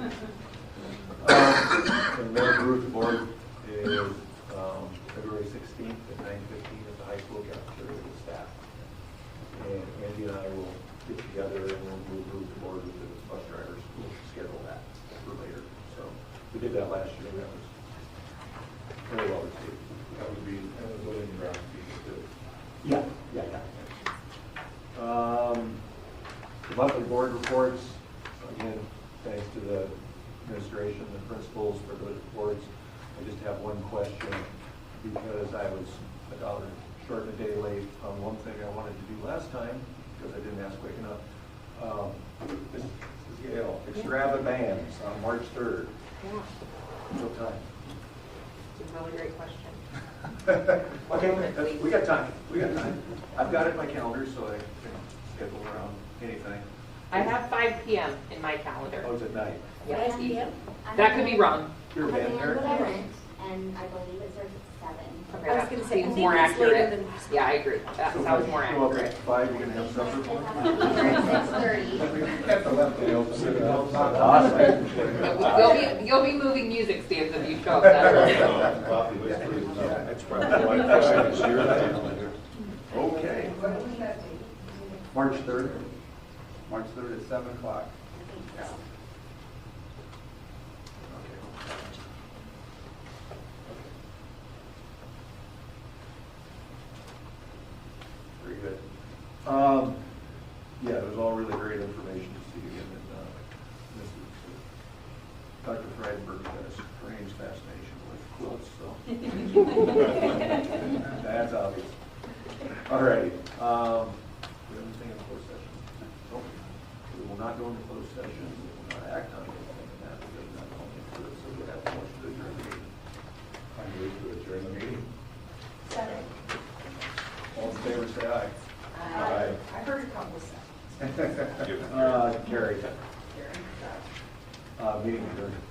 The mayor group board is February 16th at 9:15 at the high school cafeteria with the staff. And Andy and I will get together and we'll move the board with the bus drivers. We'll schedule that for later. So we did that last year. That was very well received. That would be willing and ground people too. Yeah. The monthly board reports, again, thanks to the administration and principals for those reports. I just have one question because I was a dollar short and a day late on one thing I wanted to do last time because I didn't ask quick enough. This is Gail. Extravaganza on March 3rd. What time? It's a really great question. Okay, we got time. I've got it in my calendar, so I can schedule around anything. I have 5 p.m. in my calendar. Oh, it's at night. Yeah. 5 p.m.? That could be wrong. You're a I band parent? went, and I believe it starts at 7. Okay, I was that gonna say, I seems think more it's later accurate. than- Yeah, I agree. That sounds more Show up accurate. at 5, you're gonna have supper for me? We're at 6:30. Have to let the old city know. You'll be moving music stands if you show up that early. That's probably one question is your calendar. Okay. March 3rd. March 3rd at 7 o'clock. Yeah. Very good. Yeah, it was all really great information to see again. And Dr. Freidenberg has a strange fascination with quilts, so that's obvious. All right. Do we have anything in closed session? Nope. We will not go into closed session. We will not act on anything in that. We will not go into it. So we have a motion to adjourn the meeting. I move to adjourn the meeting. Second. All in favor, say aye. Aye. I heard a couple of seconds. Carrie. Meeting adjourned.